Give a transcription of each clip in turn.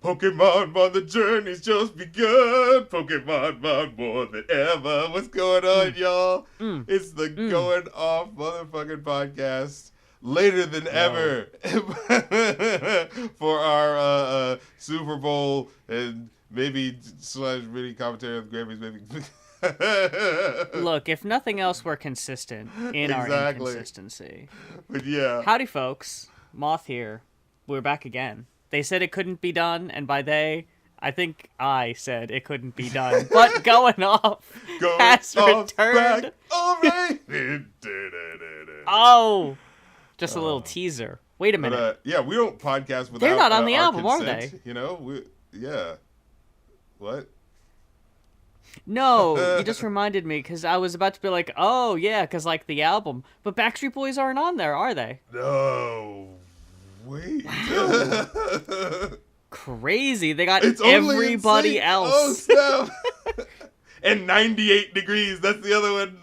Pokemon, the journey's just begun. Pokemon, more than ever. What's going on, y'all? It's the Going Off motherfucking podcast. Later than ever for our Super Bowl and maybe slash mini commentary on the Grammys. Maybe. Look, if nothing else, we're consistent in our inconsistency. But yeah. Howdy, folks. Moth here. We're back again. They said it couldn't be done, and by they, I think I said it couldn't be done. But Going Off has returned. Oh, just a little teaser. Wait a minute. Yeah, we don't podcast without. They're not on the album, consent, are they? You know, yeah. What? No, you just reminded me because I was about to be like, oh yeah, because like the album, but Backstreet Boys aren't on there, are they? No. Wait. Wow. Crazy. They got everybody else. Oh, snap. And 98 Degrees. That's the other one.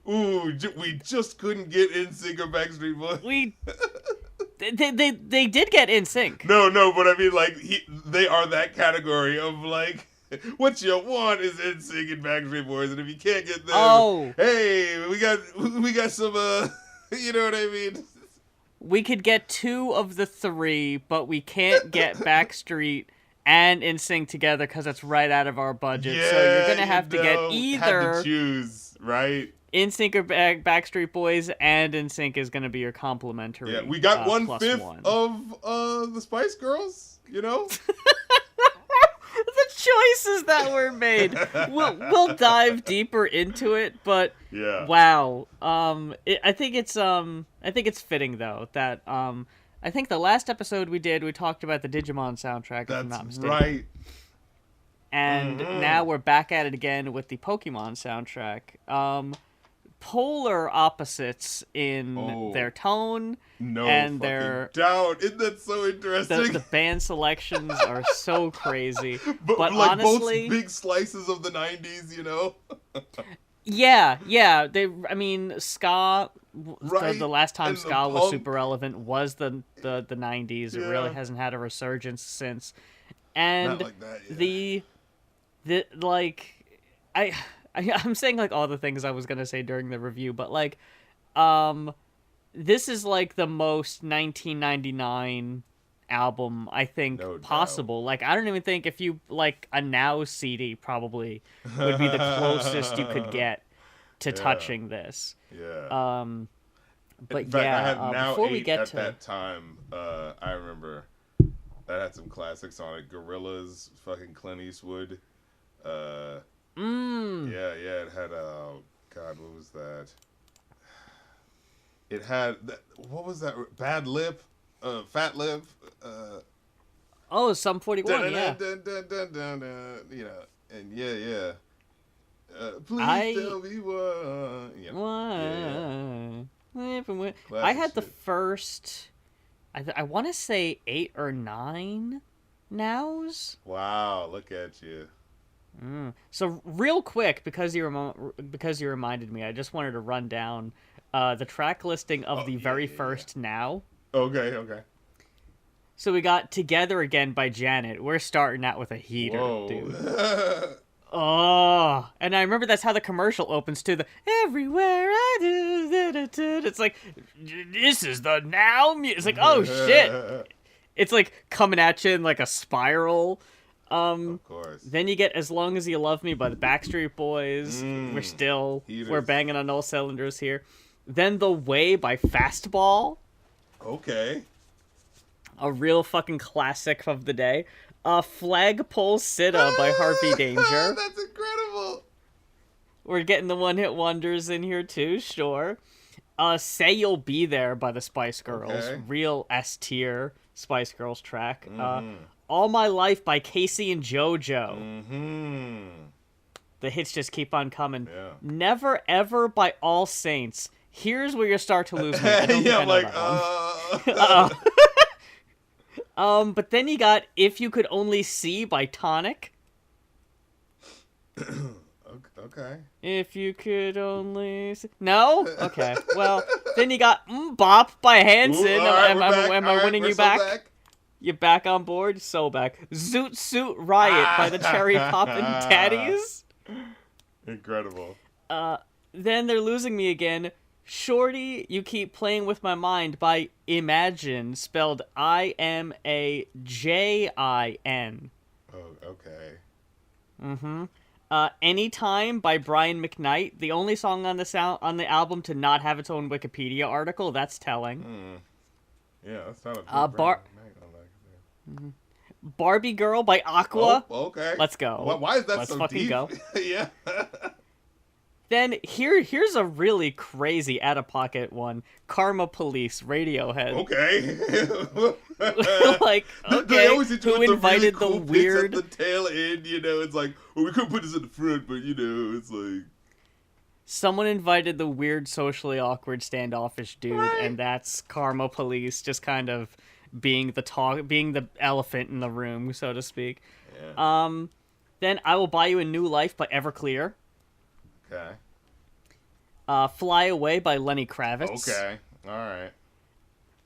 We just couldn't get NSYNC or Backstreet Boys. They did get NSYNC. No, but I mean, like, they are that category of, like, what you want is NSYNC and Backstreet Boys, and if you can't get them, hey, we got some, you know what I mean? We could get 2 of the 3, but we can't get Backstreet and NSYNC together because it's right out of our budget. Yeah, so you're gonna have to get either have to choose, right? NSYNC or Backstreet Boys, and NSYNC is gonna be your complimentary. Yeah, we got 1/5 1. of the Spice Girls, you know. The choices that were made. We'll dive deeper into it, but yeah. Wow. I think it's fitting though that I think the last episode we talked about the Digimon soundtrack. If I'm not mistaken. Right. And now we're back at it again with the Pokemon soundtrack. Polar opposites in their tone and their doubt. Isn't that so interesting? The band selections are so crazy. but like honestly, both big slices of the 90s, you know? Yeah. I mean, ska. Right. The last time and ska was super relevant was the 90s. Yeah. It really hasn't had a resurgence since. And not like that, yeah. I'm saying like all the things I was gonna say during the review, but like, this is like the most 1999 album I think possible. Like, I don't even think if you like a Now CD probably would be the closest you could get to touching this. Yeah. But in fact, yeah, I had Now before 8 we get at to that time, I remember that had some classics on it. Gorillaz, fucking Clint Eastwood. Yeah, it had God, what was that? It had what was that? Bad Lip, Fat Lip. Sum 41, yeah. You know, and yeah. Please tell me what. I had the first. I want to say 8 or 9 nows. Wow, look at you. So real quick, because you reminded me, I just wanted to run down the track listing of the very first Now. Okay. So we got Together Again by Janet. We're starting out with a heater, dude. Oh, and I remember that's how the commercial opens to the Everywhere I do. It's like, this is the Now music. It's like, oh shit. It's like coming at you in like a spiral. Of course. Then you get As Long As You Love Me by the Backstreet Boys. We're banging on all cylinders here. Then The Way by Fastball. Okay. A real fucking classic of the day. Flagpole Sitta by Harvey Danger. That's incredible. We're getting the one-hit wonders in here too, sure. Say You'll Be There by the Spice Girls. Okay. Real S-tier Spice Girls track. All My Life by Casey and JoJo. The hits just keep on coming. Yeah. Never Ever by All Saints. Here's where you start to lose me. I don't think I know that one. But then you got If You Could Only See by Tonic. Okay. If you could only see... No? Okay. Well, then you got Bop by Hanson. Ooh, right, am I winning you back? You back on board? So back. Zoot Suit Riot by the Cherry Poppin' Daddies. Incredible. Then they're losing me again. Shorty, You Keep Playing With My Mind by Imagine, spelled Imajin. Oh, okay. Mm-hmm. Anytime by Brian McKnight, the only song on the album to not have its own Wikipedia article. That's telling. Yeah, that's not a Barbie Girl by Aqua. Oh, okay. Let's go. Why is that Let's so fucking deep? go. Yeah. Then here's a really crazy out-of-pocket one. Karma Police, Radiohead. Okay. Like, okay, they always hit you who with invited the, really cool the weird... bits at the tail end, you know, it's like, well, we couldn't put this in the front, but, you know, it's like... Someone invited the weird, socially awkward, standoffish dude, and that's Karma Police, just kind of being the elephant in the room, so to speak. Yeah. Then I Will Buy You a New Life by Everclear. Okay. Fly Away by Lenny Kravitz. Okay. All right.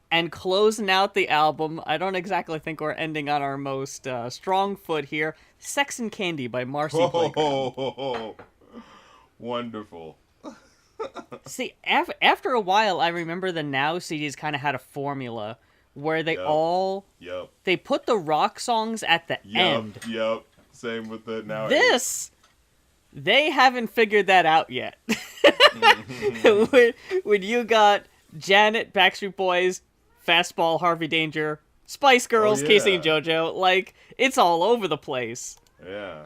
And closing out the album, I don't exactly think we're ending on our most strong foot here, Sex and Candy by Marcy Playground. Wonderful. See, after a while, I remember the Now CDs kind of had a formula where they they put the rock songs at the end. Yep. Same with the Now. They haven't figured that out yet. when you got Janet, Backstreet Boys, Fastball, Harvey Danger, Spice Girls, Casey and JoJo, like, it's all over the place. Yeah.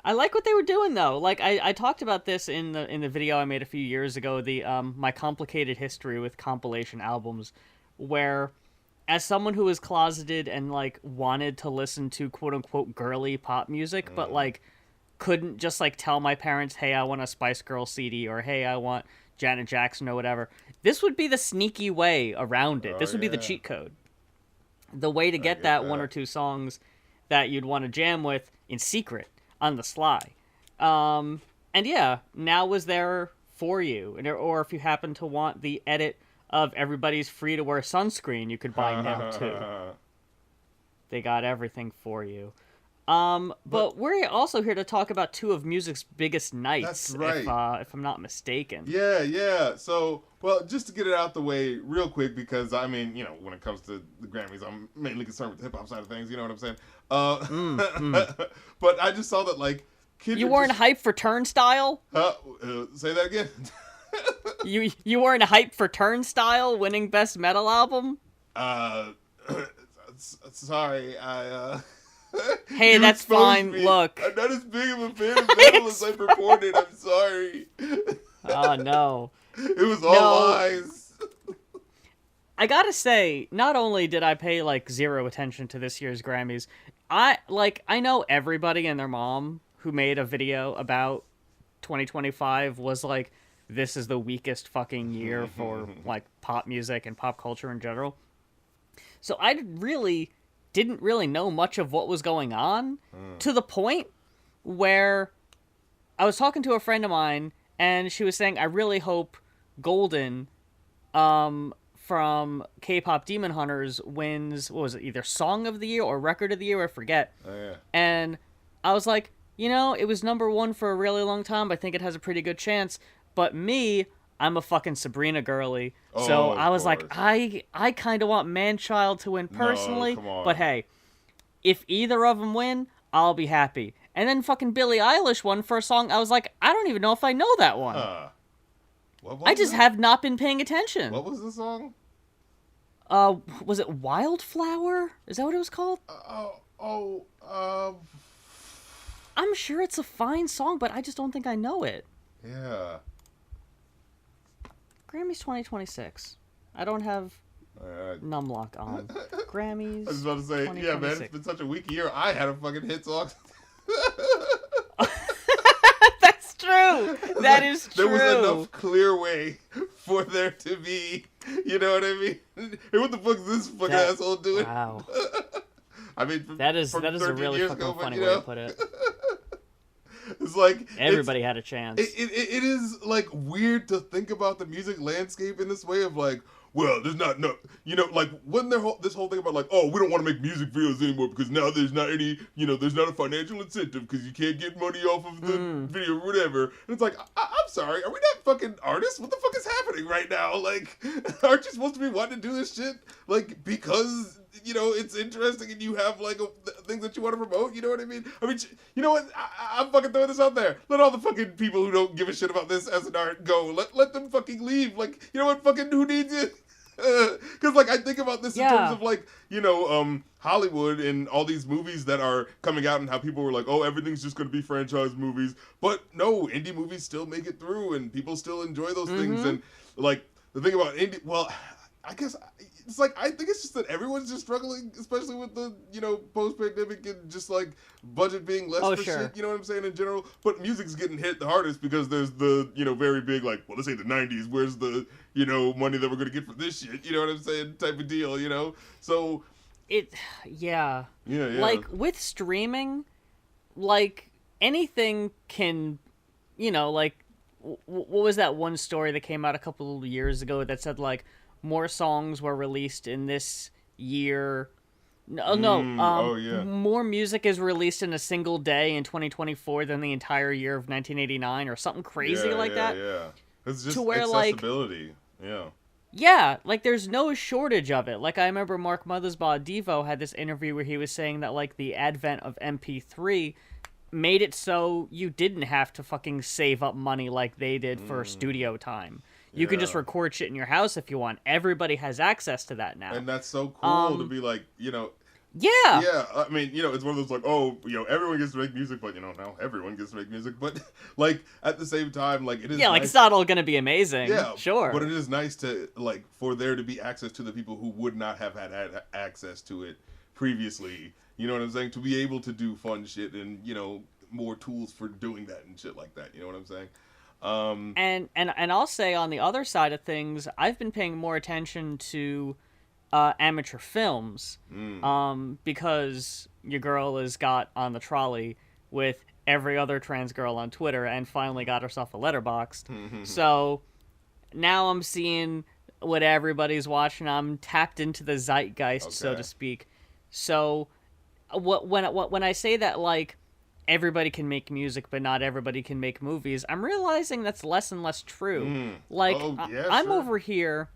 I like what they were doing, though. Like, I talked about this in the video I made a few years ago, the my complicated history with compilation albums, where as someone who was closeted and, like, wanted to listen to quote-unquote girly pop music, but, like, couldn't just, like, tell my parents, hey, I want a Spice Girl CD, or hey, I want Janet Jackson or whatever, this would be the sneaky way around it. This would be the cheat code. The way to get that one or two songs that you'd want to jam with in secret, on the sly. And yeah, Now was there for you. Or if you happen to want the edit of Everybody's Free to Wear Sunscreen, you could buy Now too. They got everything for you. But we're also here to talk about two of music's biggest nights, that's right. If I'm not mistaken. Yeah. So, well, just to get it out the way real quick, because, I mean, you know, when it comes to the Grammys, I'm mainly concerned with the hip-hop side of things, you know what I'm saying? But I just saw that, like, Kendrick... You weren't hyped for Turnstile? Say that again? You weren't hyped for Turnstile winning Best Metal Album? Sorry, Hey, that's fine. Me. Look. I'm not as big of a fan of metal as I purported. I'm sorry. Oh, no. It was all lies. I gotta say, not only did I pay, like, zero attention to this year's Grammys, I know everybody and their mom who made a video about 2025 was like, this is the weakest fucking year for, like, pop music and pop culture in general. So I didn't really know much of what was going on, to the point where I was talking to a friend of mine, and she was saying, I really hope Golden from K-Pop Demon Hunters wins, what was it, either Song of the Year or Record of the Year, I forget. Oh, yeah. And I was like, you know, it was #1 for a really long time, I think it has a pretty good chance, but me, I'm a fucking Sabrina girly. So I was like, I kind of want Man-Child to win personally, but hey, if either of them win, I'll be happy. And then fucking Billie Eilish won for a song, I was like, I don't even know if I know that one. I just have not been paying attention. What was the song? Was it Wildflower? Is that what it was called? I'm sure it's a fine song, but I just don't think I know it. Yeah. Grammys 2026. I don't have Numlock on. Grammys. I was about to say, yeah, man, it's been such a weak year. I had a fucking hit song. That's true. That is true. There was enough clear way for there to be, you know what I mean? Hey, what the fuck is this fucking asshole doing? Wow. I mean, that is a really fucking funny way to put it. It's like everybody had a chance. It is like weird to think about the music landscape in this way of like, well, there's not no, like when this whole thing about like, oh, we don't want to make music videos anymore because now there's not any, there's not a financial incentive because you can't get money off of the video or whatever. And it's like, I'm sorry, are we not fucking artists? What the fuck is happening right now? Like, aren't you supposed to be wanting to do this shit like because it's interesting and you have like things that you want to promote? You know what I mean? I mean, you know what? I'm fucking throwing this out there. Let all the fucking people who don't give a shit about this as an art go. Let them fucking leave. Like, you know what? Fucking who needs it? Because like I think about this in terms of like Hollywood and all these movies that are coming out and how people were like, oh, everything's just going to be franchise movies. But no, indie movies still make it through and people still enjoy those things. And like the thing about indie, well, I guess it's like I think it's just that everyone's just struggling, especially with the post-pandemic and just like budget being less for shit. You know what I'm saying in general. But music's getting hit the hardest because there's the very big like, well, let's say the '90s. Where's the money that we're gonna get for this shit? You know what I'm saying? Type of deal. So yeah. Like with streaming, like anything can, like what was that one story that came out a couple of years ago that said like, more songs were released in this year. More music is released in a single day in 2024 than the entire year of 1989 or something crazy that. Yeah, it's just to where, accessibility. Yeah, like there's no shortage of it. Like I remember Mark Mothersbaugh Devo had this interview where he was saying that like the advent of MP3 made it so you didn't have to fucking save up money like they did for studio time. You can just record shit in your house if you want. Everybody has access to that now. And that's so cool to be like, Yeah. Yeah, I mean, it's one of those like, oh, everyone gets to make music, but now everyone gets to make music. But like at the same time, like it is. Yeah, like it's not all gonna be amazing. Yeah, sure. But it is nice to like for there to be access to the people who would not have had access to it previously. You know what I'm saying? To be able to do fun shit and more tools for doing that and shit like that. You know what I'm saying? And I'll say on the other side of things, I've been paying more attention to amateur films because your girl has got on the trolley with every other trans girl on Twitter and finally got herself a Letterboxd. So now I'm seeing what everybody's watching. I'm tapped into the zeitgeist, so to speak. So when I say that, like, everybody can make music, but not everybody can make movies, I'm realizing that's less and less true. Like, I'm over here,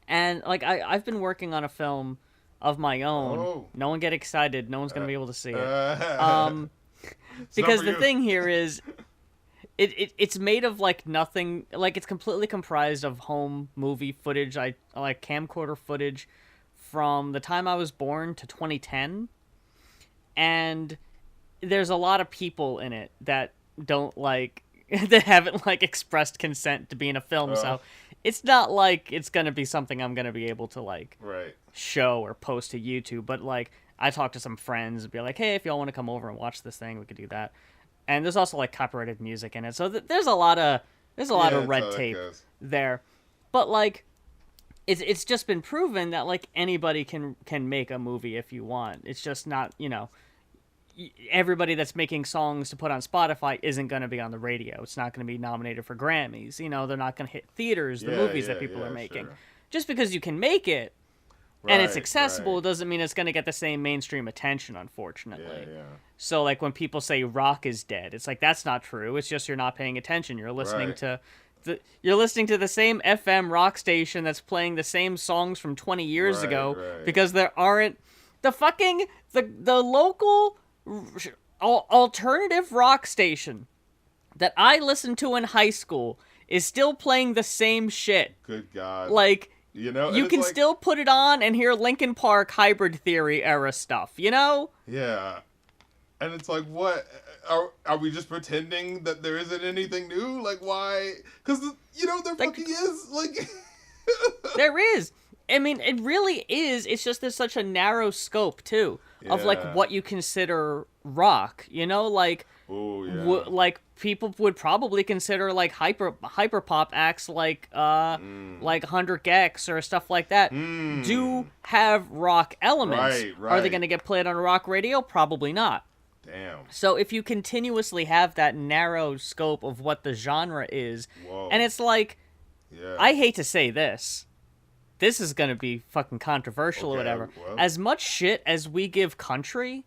and, like, I've been working on a film of my own. No one get excited. No one's going to be able to see it. Because the thing here is, it's made of, like, nothing. Like, it's completely comprised of home movie footage, like camcorder footage from the time I was born to 2010. And there's a lot of people in it that don't like that haven't like expressed consent to be in a film, so it's not like it's gonna be something I'm gonna be able to like show or post to YouTube. But like I talk to some friends and be like, hey, if y'all want to come over and watch this thing, we could do that. And there's also like copyrighted music in it, so there's a lot of red tape there. But like it's just been proven that like anybody can make a movie if you want. It's just not, everybody that's making songs to put on Spotify isn't going to be on the radio. It's not going to be nominated for Grammys. They're not going to hit theaters, the movies that people are making. Sure. Just because you can make it and it's accessible doesn't mean it's going to get the same mainstream attention, unfortunately. So, like, when people say rock is dead, it's like, that's not true. It's just you're not paying attention. You're listening to the same FM rock station that's playing the same songs from 20 years ago because there aren't the local alternative rock station that I listened to in high school is still playing the same shit. Good God. Like, you can still put it on and hear Linkin Park Hybrid Theory era stuff, Yeah. And it's like, what? Are we just pretending that there isn't anything new? Like, why? Because, there fucking is. Like, there is. I mean, it really is. It's just there's such a narrow scope, too, of, like, what you consider rock, like... like, people would probably consider, like, hyperpop acts like 100X or stuff like that do have rock elements. Right. Are they going to get played on rock radio? Probably not. Damn. So if you continuously have that narrow scope of what the genre is, and it's like, I hate to say this, this is gonna be fucking controversial or whatever. Well. As much shit as we give country,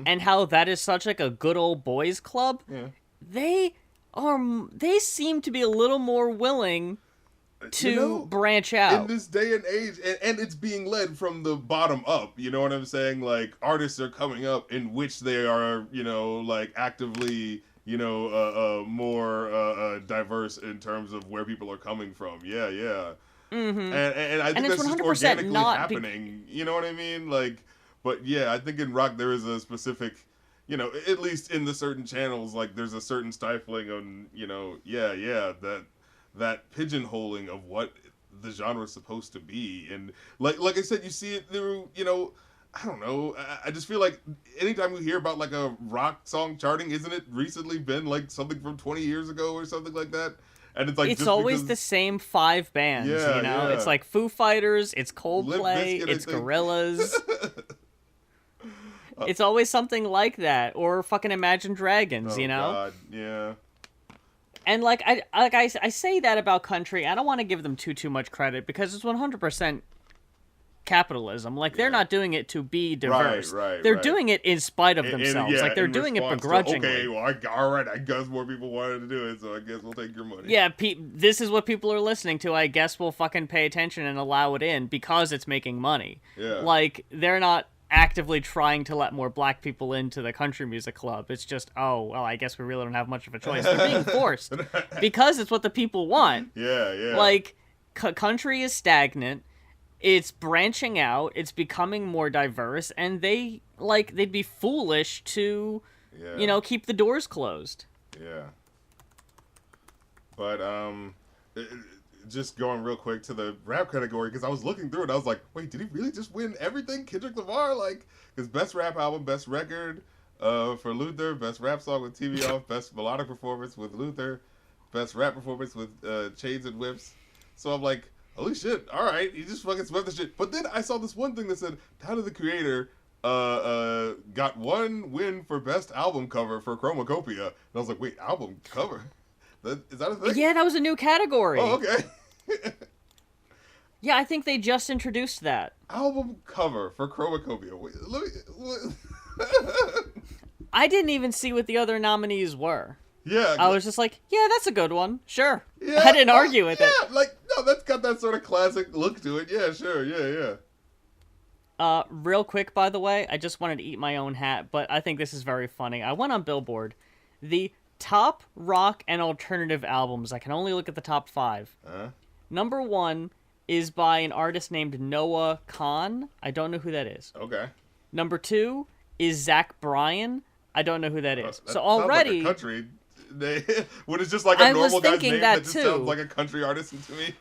and how that is such like a good old boys club, they seem to be a little more willing to branch out in this day and age, and it's being led from the bottom up. You know what I'm saying? Like, artists are coming up in which they are, like, actively, more diverse in terms of where people are coming from. Yeah. Mm-hmm. And I think that's just organically happening. You know what I mean? Like, but yeah, I think in rock there is a specific, at least in the certain channels, like there's a certain stifling on, that pigeonholing of what the genre is supposed to be. And like I said, you see it through, I don't know. I just feel like anytime we hear about like a rock song charting, isn't it recently been like something from 20 years ago or something like that? And it's like, it's always the same 5 bands, It's like Foo Fighters, it's Coldplay, it's Gorillaz. It's always something like that, or fucking Imagine Dragons, God, yeah. And like I say that about country. I don't want to give them too much credit because it's 100% capitalism. Like, they're not doing it to be diverse. They're doing it in spite of themselves. Like, they're doing it begrudgingly. All right, I guess more people wanted to do it, so I guess we'll take your money. Yeah, this is what people are listening to. I guess we'll fucking pay attention and allow it in because it's making money. Yeah. Like, they're not actively trying to let more black people into the country music club. It's just, I guess we really don't have much of a choice. They're being forced because it's what the people want. Yeah. Like, country is stagnant. It's branching out. It's becoming more diverse, and they'd be foolish to, keep the doors closed. Yeah. But just going real quick to the rap category, because I was looking through it, I was like, wait, did he really just win everything? Kendrick Lamar, like, his best rap album, best record for Luther, best rap song with TV Off, best melodic performance with Luther, best rap performance with Chains and Whips. So I'm like, holy shit, all right, he just fucking swept the shit. But then I saw this one thing that said, Tyler, the Creator, got 1 win for best album cover for Chromacopia. And I was like, wait, album cover? Is that a thing? Yeah, that was a new category. Oh, okay. Yeah, I think they just introduced that. Album cover for Chromacopia. Wait, I didn't even see what the other nominees were. Yeah. I was just like, yeah, that's a good one. Sure. Yeah, I didn't argue with it. Yeah, like, no, that's got that sort of classic look to it. Yeah, sure. Yeah. Real quick, by the way, I just wanted to eat my own hat, but I think this is very funny. I went on Billboard. The top rock and alternative albums, I can only look at the top 5. Number 1 is by an artist named Noah Kahan. I don't know who that is. Okay. Number 2 is Zach Bryan. I don't know who that is. That so already, sounds like a country name. When it's just like a normal guy's name, that just sounds like a country artist to me.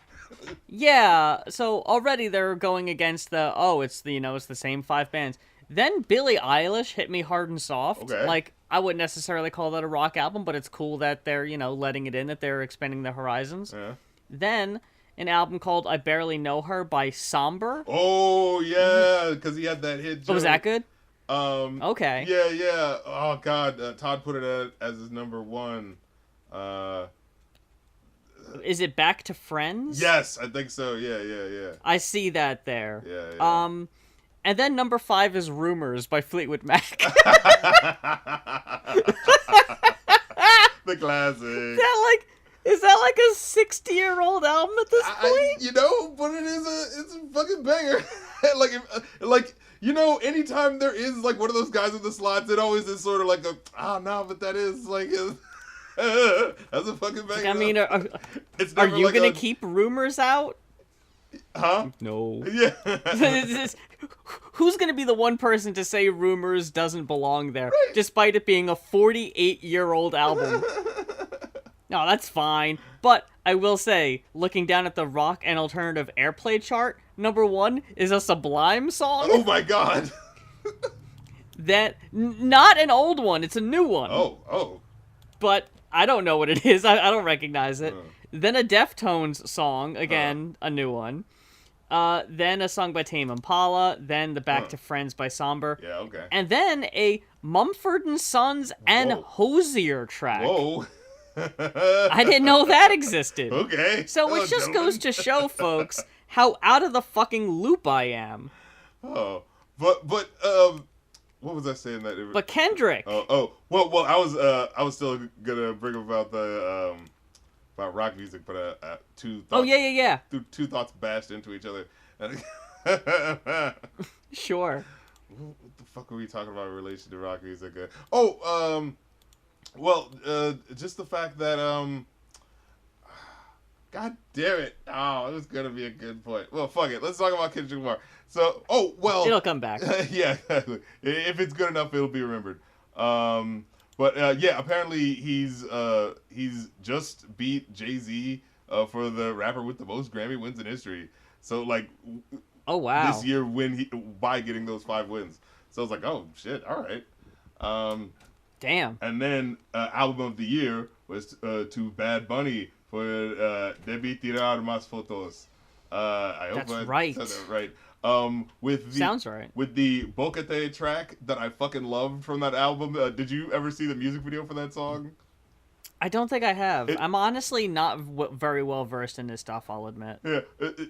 Yeah. So already they're going against it's the same 5 bands. Then Billie Eilish hit me hard and soft. Okay. Like, I wouldn't necessarily call that a rock album, but it's cool that they're letting it in, that they're expanding their horizons. Yeah. Then an album called I Barely Know Her by Somber. Oh, yeah, because he had that hit. Oh, was that good? Okay. Yeah. Oh, God. Todd put it as his number 1. Is it Back to Friends? Yes, I think so. Yeah. I see that there. Yeah. And then number 5 is Rumors by Fleetwood Mac. The classic. Is that like a 60-year-old album at this point? But it's a fucking banger. Anytime there is like one of those guys in the slots, it always is sort of like but that is like that's a fucking banger. I mean, are you gonna keep Rumors out? Huh? No. Yeah. Who's gonna be the one person to say Rumors doesn't belong there, despite it being a 48-year-old album? No, that's fine. But I will say, looking down at the rock and alternative airplay chart, number 1 is a Sublime song. Oh my God. Not an old one, it's a new one. Oh. But I don't know what it is. I don't recognize it. Then a Deftones song, again, a new one. Then a song by Tame Impala. Then the Back to Friends by Somber. Yeah, okay. And then a Mumford & Sons and Hozier track. Whoa. I didn't know that existed. Okay. So it just goes to show, folks, how out of the fucking loop I am. Oh, but what was I saying that? But Kendrick. Well, I was still gonna bring up about the about rock music, but two thoughts. Oh yeah. Two thoughts bashed into each other. Sure. What the fuck are we talking about in relation to rock music? Just the fact that God damn it! Oh, it was gonna be a good point. Well, fuck it. Let's talk about Kendrick Lamar. So, it'll come back. Yeah, exactly. If it's good enough, it'll be remembered. Apparently he's just beat Jay-Z for the rapper with the most Grammy wins in history. So like, oh wow, this year by getting those 5 wins. So I was like, oh shit, all right. Damn. And then album of the year was to Bad Bunny for Debí Tirar Más Fotos. I hope I said that right. Sounds right. With the Bocate track that I fucking loved from that album. Did you ever see the music video for that song? I don't think I have. I'm honestly not very well versed in this stuff, I'll admit. Yeah,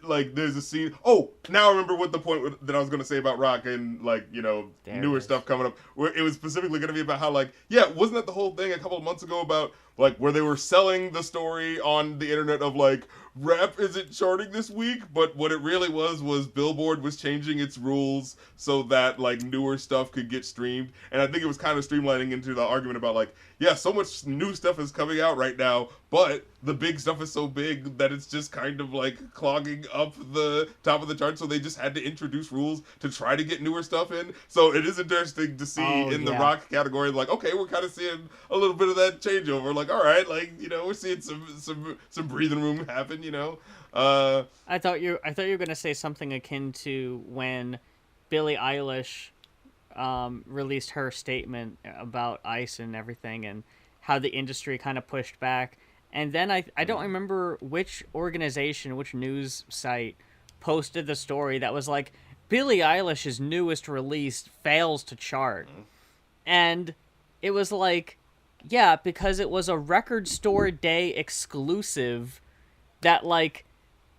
like there's a scene. Oh, now I remember what the point that I was going to say about rock and like, newer stuff coming up. Where it was specifically going to be about how like, wasn't that the whole thing a couple of months ago about like where they were selling the story on the internet of like rap isn't charting this week, but what it really was Billboard was changing its rules so that like newer stuff could get streamed. And I think it was kind of streamlining into the argument about like, so much new stuff is coming out right now, but the big stuff is so big that it's just kind of like clogging up the top of the chart. So they just had to introduce rules to try to get newer stuff in. So it is interesting to see the rock category, like, okay, we're kind of seeing a little bit of that changeover. Like, all right, like, we're seeing some breathing room happen, I thought you were gonna say something akin to when Billie Eilish released her statement about ICE and everything and how the industry kind of pushed back. And then I don't remember which organization, which news site posted the story that was like, Billie Eilish's newest release fails to chart. And it was like, because it was a Record Store Day exclusive that like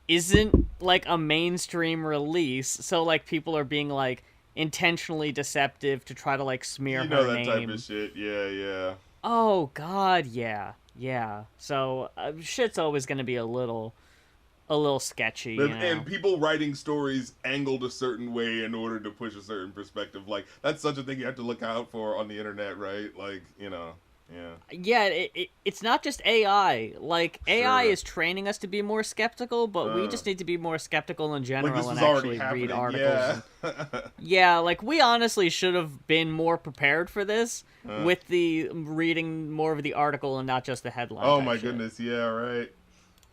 isn't like a mainstream release. So like people are being like intentionally deceptive to try to like smear her name. That type of shit. Yeah. Oh God, yeah. So shit's always gonna be a little sketchy. And people writing stories angled a certain way in order to push a certain perspective. Like that's such a thing you have to look out for on the internet, right? Like Yeah, it's not just AI. Like, AI is training us to be more skeptical, but we just need to be more skeptical in general and actually read articles. Yeah, like, we honestly should have been more prepared for this with the reading more of the article and not just the headline. Oh, my goodness, yeah, right.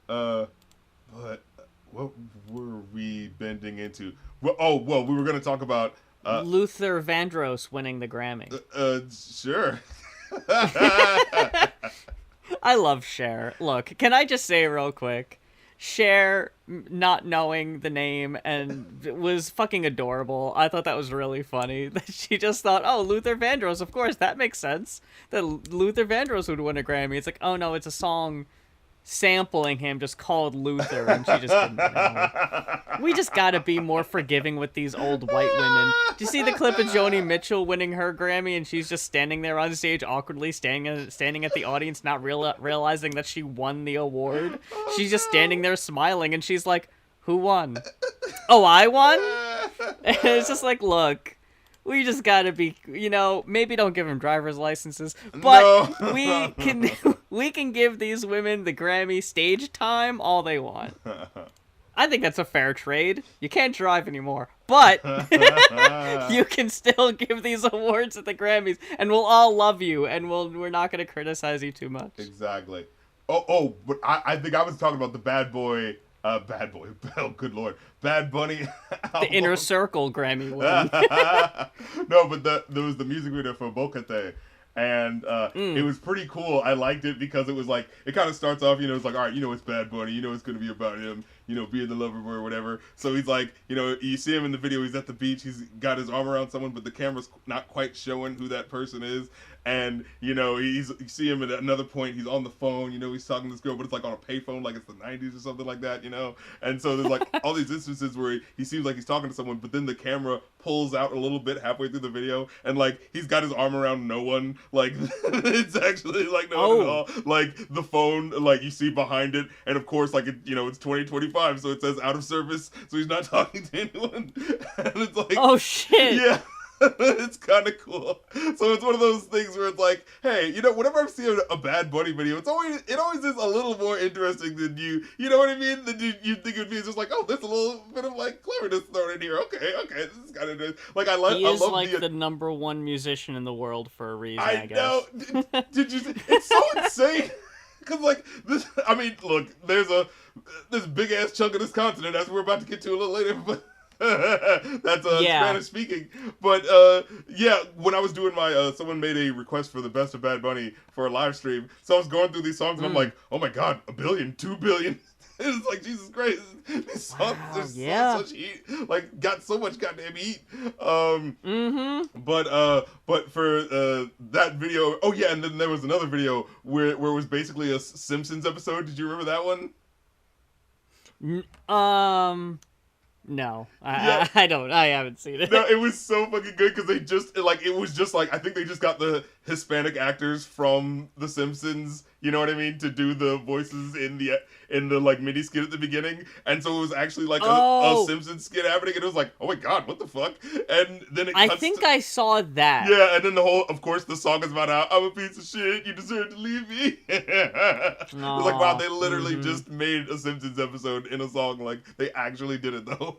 But what were we bending into? We were going to talk about... Luther Vandross winning the Grammy. Sure. I love Cher. Look, can I just say real quick, Cher not knowing the name and was fucking adorable. I thought that was really funny. That she just thought, oh, Luther Vandross, of course, that makes sense. That Luther Vandross would win a Grammy. It's like, oh no, it's a song sampling him just called Luther, and she just didn't know. We just gotta be more forgiving with these old white women. Do you see the clip of Joni Mitchell winning her Grammy and she's just standing there on stage awkwardly standing at the audience, not realizing that she won the award? She's just standing there smiling and she's like, who won? Oh, I won? And it's just like, look, we just gotta be, maybe don't give them driver's licenses, but no. we can give these women the Grammy stage time all they want. I think that's a fair trade. You can't drive anymore, but you can still give these awards at the Grammys, and we'll all love you, and we're not gonna criticize you too much. Exactly. But I think I was talking about the Bad Boy. Oh, good Lord. Bad Bunny album. The Inner Circle Grammy win. No, but there was the music video for Bocate. And it was pretty cool. I liked it because it was like, it kind of starts off, it's like, all right, it's Bad Bunny. It's going to be about him. being the lover boy or whatever. So he's like, you see him in the video, he's at the beach, he's got his arm around someone, but the camera's not quite showing who that person is. And, you see him at another point, he's on the phone, he's talking to this girl, but it's like on a payphone, like it's the 90s or something like that, And so there's like all these instances where he seems like he's talking to someone, but then the camera pulls out a little bit halfway through the video, and like he's got his arm around no one. Like it's actually like no one at all. Like the phone, like you see behind it, and of course, like it's 2025, so it says out of service, so he's not talking to anyone. And it's like, oh shit, yeah. It's kind of cool. So it's one of those things where it's like, hey, whenever I see a Bad Bunny video, it always is a little more interesting than you know what I mean? Than you think it would be. It's just like, oh, there's a little bit of like cleverness thrown in here. Okay, this is kind of nice. Like I love like the number one musician in the world for a reason. I guess. Know. Did you? It's so insane. Because like this, I mean, look, there's this big ass chunk of this continent, as we're about to get to a little later, but. That's Spanish speaking, but when I was doing my someone made a request for the best of Bad Bunny for a live stream, so I was going through these songs and I'm like, oh my god, 1 billion, 2 billion. It's like, Jesus Christ, these songs are such heat, like got so much goddamn heat. But for that video, oh yeah, and then there was another video where it was basically a Simpsons episode. Did you remember that one? No, I don't. I haven't seen it. No, it was so fucking good because it was just like, I think they just got the Hispanic actors from The Simpsons, you know what I mean, to do the voices in the like mini skit at the beginning, and so it was actually like a Simpsons skit happening, and it was like, oh my god, what the fuck? And then I think I saw that. Yeah, and then of course the song is about how I'm a piece of shit, you deserve to leave me. It's like, wow, they literally just made a Simpsons episode in a song. Like they actually did it though.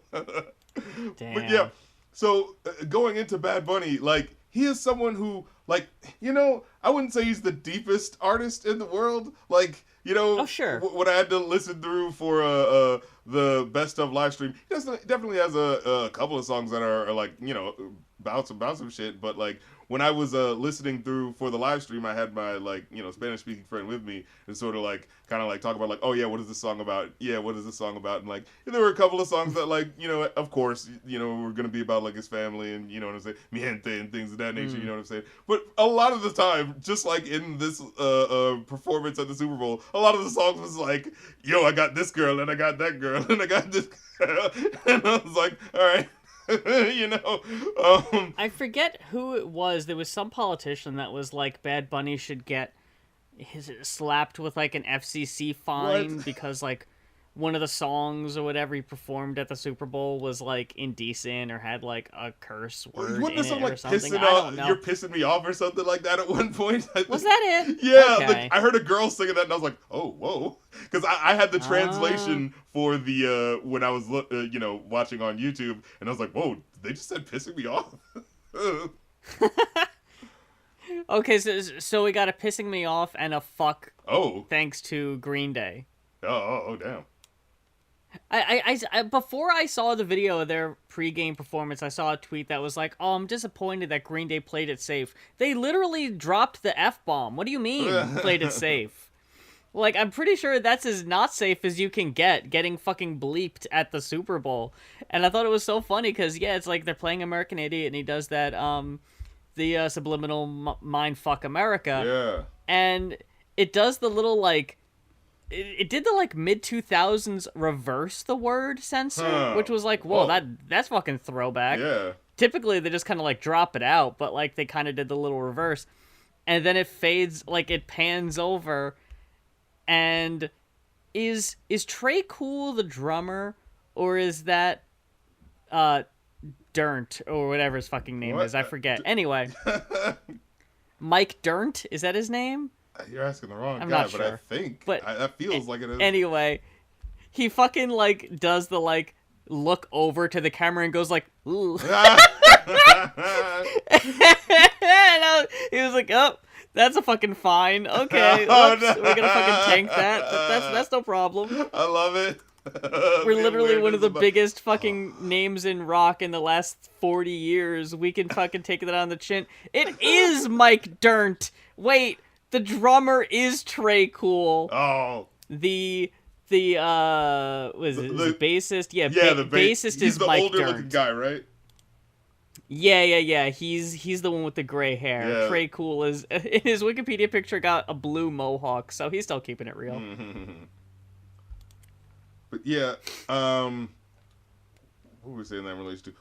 Damn. But yeah, so going into Bad Bunny, like he is someone who, like, I wouldn't say he's the deepest artist in the world. Like, oh, sure. When I had to listen through for the best of live stream, he definitely has a couple of songs that are like, about some shit. But like when I was listening through for the live stream, I had my like Spanish speaking friend with me and sort of like kind of like talk about like, oh yeah, what is this song about? Yeah, what is this song about? And like there were a couple of songs that like of course were gonna be about like his family and what I'm saying, mi gente and things of that nature. You know what I'm saying? But a lot of the time, just like in this performance at the Super Bowl, a lot of the songs was like, yo, I got this girl and I got that girl and I got this girl, and I was like, all right. I forget who it was. There was some politician that was like, Bad Bunny should get slapped with like an FCC fine because like one of the songs or whatever he performed at the Super Bowl was like indecent or had like a curse word in it or something. I don't know. You're pissing me off or something like that at one point. Was that it? Yeah, okay. I heard a girl singing that and I was like, oh, whoa. Because I had the translation for the, when I was, watching on YouTube, and I was like, whoa, they just said pissing me off? Okay, so we got a pissing me off and a fuck. Oh. Thanks to Green Day. Oh, damn. I before I saw the video of their pregame performance, I saw a tweet that was like, "Oh, I'm disappointed that Green Day played it safe." They literally dropped the F-bomb. What do you mean played it safe? Like, I'm pretty sure that's as not safe as you can getting fucking bleeped at the Super Bowl. And I thought it was so funny because it's like they're playing American Idiot and he does that the subliminal mind fuck America. Yeah. And it does the little like it did the like mid 2000s reverse the word censor, which was like, whoa, that's fucking throwback. Yeah. Typically they just kind of like drop it out, but like they kind of did the little reverse, and then it fades, like it pans over, and is Trey Cool the drummer, or is that Dirnt or whatever his fucking name is? I forget. Anyway, Mike Dirnt, is that his name? You're asking the wrong guy, but sure. I think that feels like it is. Anyway, he fucking like does the like look over to the camera and goes like, ooh. And he was like, oh, that's a fucking fine. Okay, we're gonna fucking tank that. That's no problem. I love it. We're literally one of the biggest fucking names in rock in the last 40 years. We can fucking take that on the chin. It is Mike Dirnt. Wait. The drummer is Trey Cool. Oh. The the bassist? Yeah, the bassist he's is the Mike older Dirnt. looking guy, right? Yeah. He's the one with the gray hair. Yeah. Trey Cool is in his Wikipedia picture got a blue mohawk, so he's still keeping it real. But yeah, what were we saying that in relation to?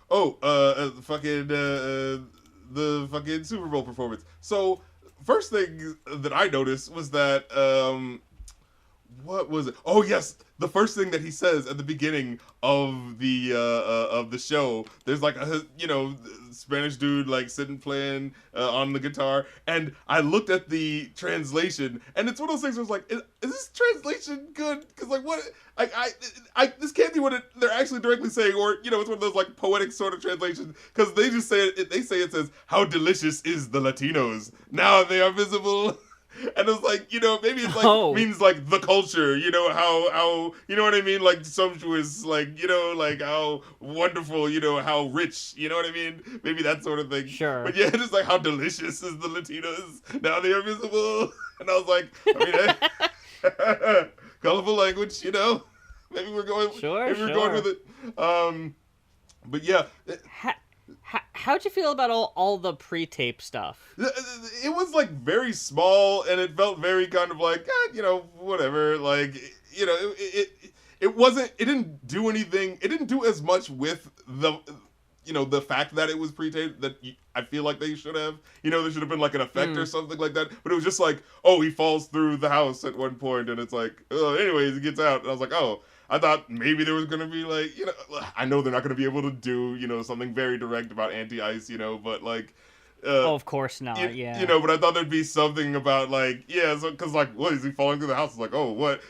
The fucking Super Bowl performance. So first thing that I noticed was that what was it? Oh yes, the first thing that he says at the beginning of the show, there's like a Spanish dude like sitting playing on the guitar, and I looked at the translation, and it's one of those things where it's like, is this translation good? Because like what, I this can't be what they're actually directly saying, or it's one of those like poetic sort of translations, because they just say it says, "How delicious is the Latinos, now they are visible." And it's like, maybe it's like means like the culture, how you know what I mean, like sumptuous, like like how wonderful, how rich, you know what I mean, maybe that sort of thing. Sure. But yeah, it's like how delicious is the Latinos, now they are visible. And I was like, I mean, colorful language, maybe we're going with it. But yeah. How'd you feel about all the pre-tape stuff? It was like very small, and it felt very kind of like, whatever. Like, it wasn't. It didn't do anything. It didn't do as much with the fact that it was pre-taped that I feel like they should have. There should have been like an effect or something like that. But it was just like, oh, he falls through the house at one point, and it's like, oh, anyways, he gets out, and I was like, oh. I thought maybe there was going to be like, I know they're not going to be able to do, something very direct about anti-ice, but like... of course not, yeah. But I thought there'd be something about like, yeah, so, because like, what, is he falling through the house? It's like, oh, what,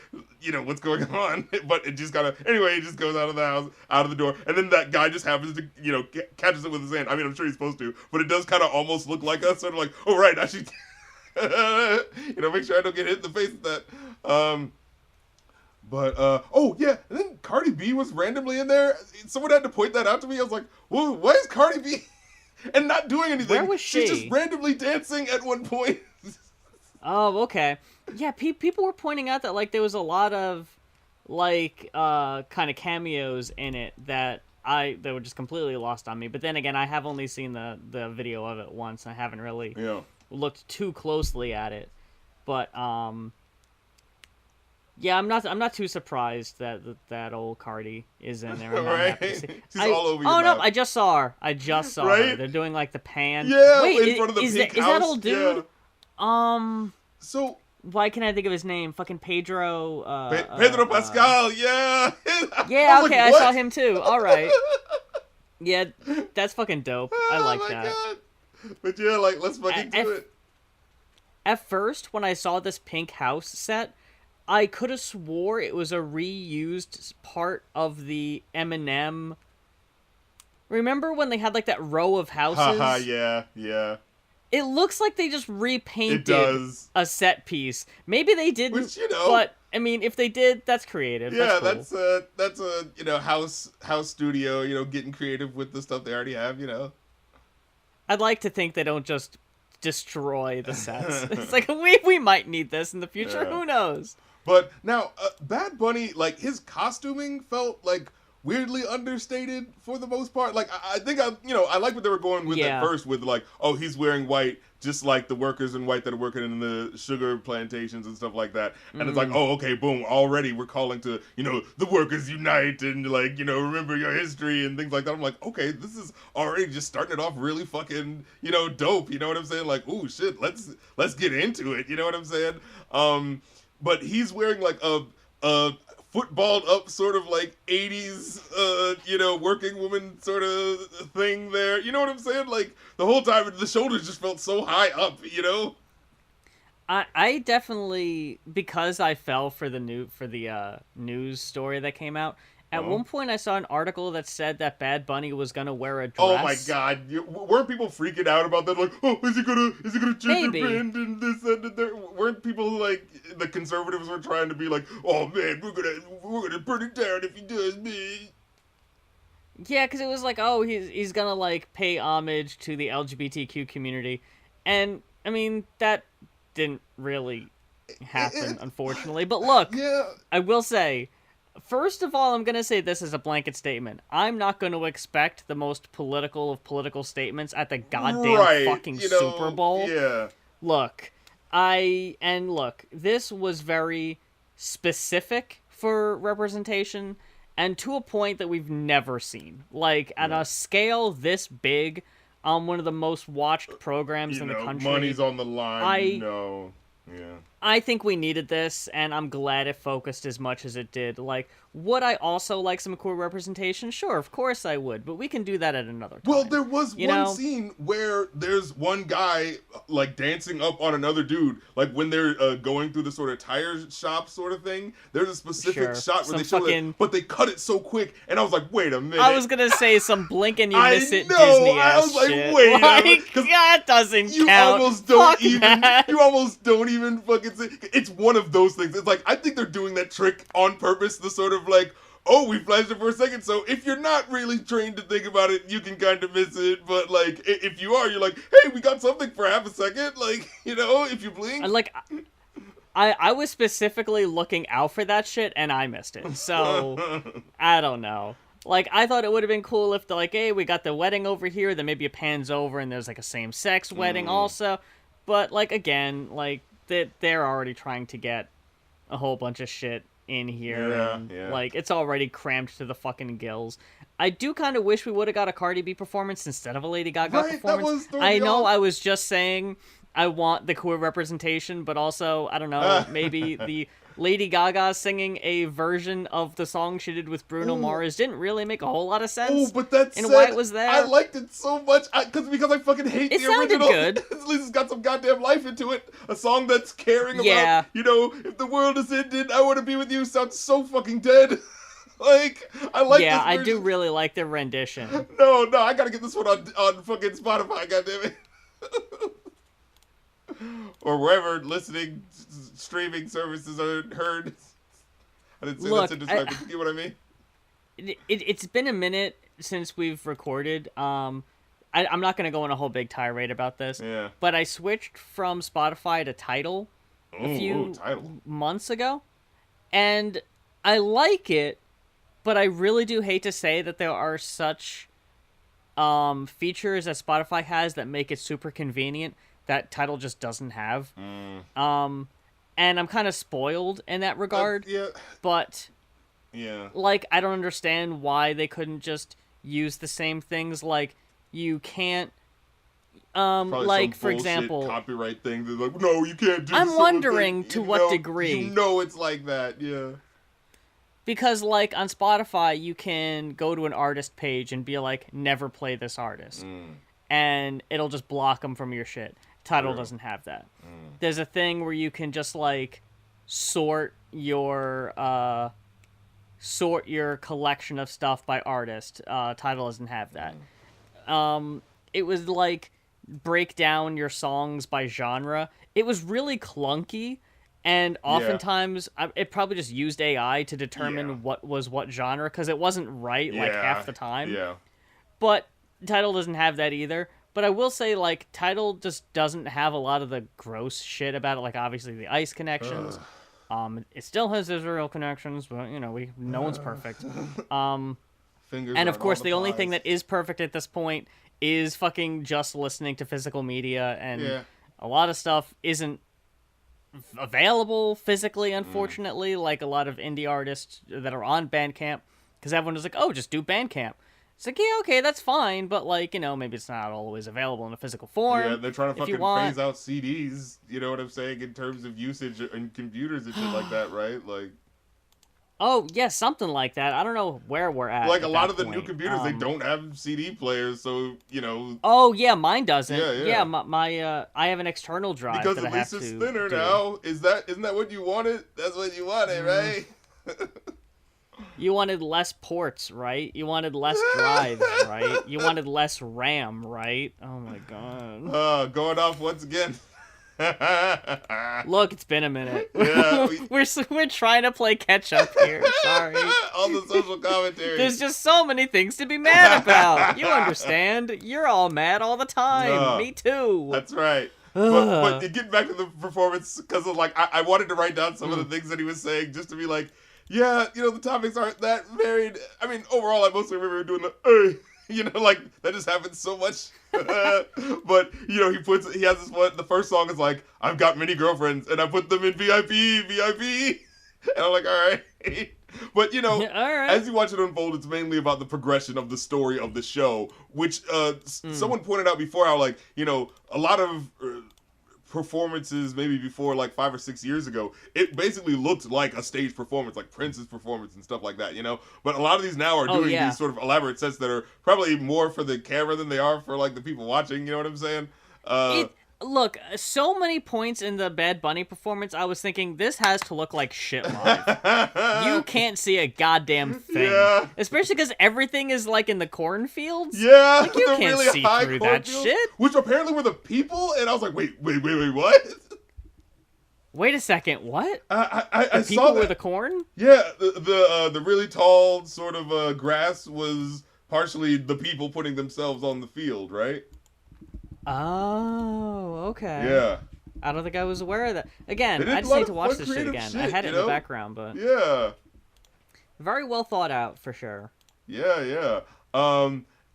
what's going on? But it just anyway, he just goes out of the house, out of the door, and then that guy just happens to, catches it with his hand. I mean, I'm sure he's supposed to, but it does kind of almost look like us, sort of like, oh, right, I should, make sure I don't get hit in the face with that. But, oh, yeah, and then Cardi B was randomly in there. Someone had to point that out to me. I was like, whoa, why is Cardi B and not doing anything? Where was she? She's just randomly dancing at one point. Oh, okay. Yeah, people were pointing out that, like, there was a lot of, like, kind of cameos in it that were just completely lost on me. But then again, I have only seen the video of it once, and I haven't really looked too closely at it. But, yeah, I'm not too surprised that old Cardi is in there. Right? She's all over your mouth. No, I just saw her. Right? her. They're doing like the pan. Yeah, wait, in front of the pink house. Is that old dude? Yeah. So why can't I think of his name? Fucking Pedro. Pedro Pascal. Yeah. Yeah. Okay, I saw him too. All right. Yeah, that's fucking dope. I like that. God. But yeah, like let's fucking do it. At first, when I saw this pink house set, I could have swore it was a reused part of the Eminem. Remember when they had like that row of houses? Haha, yeah. It looks like they just repainted a set piece. Maybe they didn't, which, but I mean, if they did, that's creative. Yeah, that's cool. that's a house studio, getting creative with the stuff they already have, I'd like to think they don't just destroy the sets. It's like we might need this in the future. Yeah. Who knows? But now, Bad Bunny, like, his costuming felt, like, weirdly understated for the most part. Like, I think, I like what they were going with at first with, like, oh, he's wearing white, just like the workers in white that are working in the sugar plantations and stuff like that. And it's like, oh, okay, boom, already we're calling to, the workers unite and, like, remember your history and things like that. I'm like, okay, this is already just starting it off really fucking, dope. You know what I'm saying? Like, ooh, shit, let's get into it. You know what I'm saying? But he's wearing like a footballed up sort of like 80s, working woman sort of thing there. You know what I'm saying? Like the whole time the shoulders just felt so high up, I definitely, because I fell for the news story that came out. At one point, I saw an article that said that Bad Bunny was gonna wear a dress. Oh my God! Weren't people freaking out about that? Like, oh, is he gonna change the band and this and that? Weren't people like the conservatives were trying to be like, oh man, we're gonna burn it down if he does, man. Yeah, because it was like, oh, he's gonna like pay homage to the LGBTQ community, and I mean that didn't really happen, unfortunately. But look, I will say, first of all, I'm going to say this as a blanket statement. I'm not going to expect the most political of political statements at the goddamn fucking Super Bowl. Yeah. Look, this was very specific for representation, and to a point that we've never seen. Like, at a scale this big, on one of the most watched programs in the country. Money's on the line, Yeah. I think we needed this, and I'm glad it focused as much as it did. Like, would I also like some cool representation? Sure, of course I would, but we can do that at another time. Well, there was one scene where there's one guy, like, dancing up on another dude. Like, when they're going through the sort of tire shop sort of thing, there's a specific shot where they show it, but they cut it so quick, and I was like, wait a minute. I was gonna say some blink and you miss it Disney-ass I was like, shit. wait a minute. That doesn't you count. You almost don't even fucking say. It's one of those things. It's like, I think they're doing that trick on purpose, the sort of like, oh, we flashed it for a second, so if you're not really trained to think about it, you can kind of miss it, but like, if you are, you're like, hey, we got something for half a second, like, if you blink. Like, I was specifically looking out for that shit, and I missed it, so, I don't know. Like, I thought it would have been cool if, like, hey, we got the wedding over here, then maybe it pans over and there's, like, a same-sex wedding also, but, like, again, like, they're already trying to get a whole bunch of shit in here, like, it's already crammed to the fucking gills. I do kind of wish we would have got a Cardi B performance instead of a Lady Gaga performance. I know I was just saying I want the queer representation, but also, I don't know, maybe the Lady Gaga singing a version of the song she did with Bruno Mars didn't really make a whole lot of sense. But that's why it was there. I liked it so much because I fucking hate the original. It sounded good. At least it's got some goddamn life into it. A song that's caring about, if the world is ended, I want to be with you sounds so fucking dead. Like, I like this version. I do really like their rendition. No, I gotta get this one on fucking Spotify, goddammit. Or wherever listening, streaming services are heard. I didn't say that sentence right, but you get what I mean? It's been a minute since we've recorded. I'm not going to go on a whole big tirade about this. Yeah. But I switched from Spotify to Tidal a few months ago. And I like it, but I really do hate to say that there are such features that Spotify has that make it super convenient that Tidal just doesn't have. And I'm kind of spoiled in that regard. But, like, I don't understand why they couldn't just use the same things. Like, you can't, like, for example... copyright thing. They're like, no, you can't do I'm wondering to what degree. It's like that, Because, like, on Spotify, you can go to an artist page and be like, never play this artist. And it'll just block them from your shit. Tidal doesn't have that. There's a thing where you can just, like, sort your collection of stuff by artist. Tidal doesn't have that. It was, like, break down your songs by genre. It was really clunky. And oftentimes, it probably just used AI to determine what was what genre, because it wasn't right, like, half the time. But Tidal doesn't have that either. But I will say, like, Tidal just doesn't have a lot of the gross shit about it, like, obviously, the ICE connections. It still has Israel connections, but, no one's perfect. And, of course, the only thing that is perfect at this point is fucking just listening to physical media, and a lot of stuff isn't available physically, unfortunately, like a lot of indie artists that are on Bandcamp, because everyone was like, oh, just do Bandcamp. It's like, yeah, okay, that's fine, but, like, maybe it's not always available in a physical form. Yeah, they're trying to fucking phase out CDs, you know what I'm saying, in terms of usage and computers and shit like that, right? Like... Oh, yeah, something like that. I don't know where we're at. Like, a lot of the new computers, they don't have CD players, so, Oh, yeah, mine doesn't. Yeah. My I have an external drive because that at I have least to it's thinner do. now. Isn't that what you wanted? That's what you wanted, right? You wanted less ports, right? You wanted less drives, right? You wanted less RAM, right? Oh, my God. Going off once again. Look, it's been a minute. Yeah, we're trying to play catch up here. Sorry. All the social commentary. There's just so many things to be mad about. You understand? You're all mad all the time. Me too. That's right. but getting back to the performance, because like I wanted to write down some of the things that he was saying just to be like, yeah, the topics aren't that varied. I mean, overall, I mostly remember doing the like that just happens so much. But he has this one. The first song is like, I've got many girlfriends and I put them in VIP, and I'm like, all right. But as you watch it unfold, it's mainly about the progression of the story of the show, which someone pointed out before how like a lot of performances maybe before like 5 or 6 years ago, it basically looked like a stage performance, like Prince's performance and stuff like that, but a lot of these now are doing these sort of elaborate sets that are probably more for the camera than they are for like the people watching, you know what I'm saying? Look, so many points in the Bad Bunny performance, I was thinking, this has to look like shit live. You can't see a goddamn thing. Yeah. Especially because everything is, like, in the cornfields. Yeah, like, you can't really see through that shit. Which apparently were the people, and I was like, wait, what? Wait a second, what? I saw people were the corn? Yeah, the really tall sort of grass was partially the people putting themselves on the field, right? Oh, okay. Yeah. I don't think I was aware of that. Again, I just need to watch this shit again. I had it in the background, but... Yeah. Very well thought out, for sure. Yeah.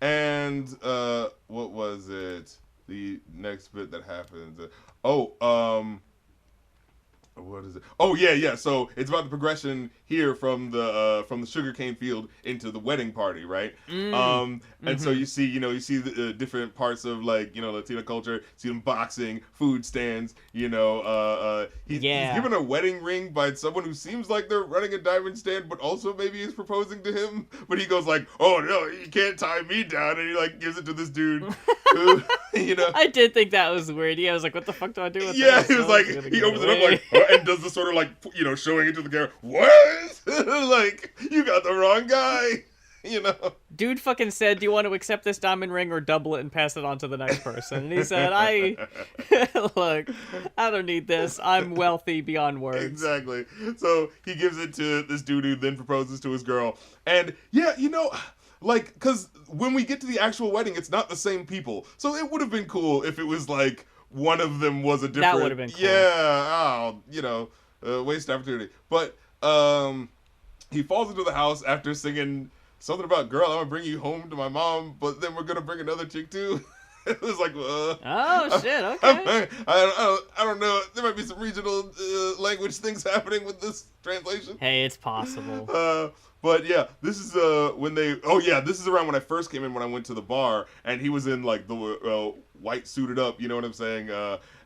And, what was it? The next bit that happened. What is it? Oh, yeah. So it's about the progression here from the sugarcane field into the wedding party, right? And so you see the different parts of like Latino culture. See them boxing, food stands. He's given a wedding ring by someone who seems like they're running a diamond stand, but also maybe is proposing to him. But he goes like, "Oh no, you can't tie me down," and he like gives it to this dude. Who, I did think that was weird. Yeah, I was like, "What the fuck do I do with yeah, this?" He was like, he opens it up like, and does the sort of like, showing it to the camera. What? Like, you got the wrong guy. Dude fucking said, "Do you want to accept this diamond ring or double it and pass it on to the next person?" And he said, look, I don't need this. I'm wealthy beyond words. Exactly. So he gives it to this dude who then proposes to his girl. And yeah, like, because when we get to the actual wedding, it's not the same people. So it would have been cool if it was like one of them was a different. That would have been cool. Yeah. Waste opportunity. But he falls into the house after singing something about, "Girl, I'm gonna bring you home to my mom, but then we're gonna bring another chick too." It was like, oh shit, okay. I don't know. There might be some regional language things happening with this translation. Hey, it's possible. But yeah, this is this is around when I first came in, when I went to the bar, and he was in like the white suited up, you know what I'm saying?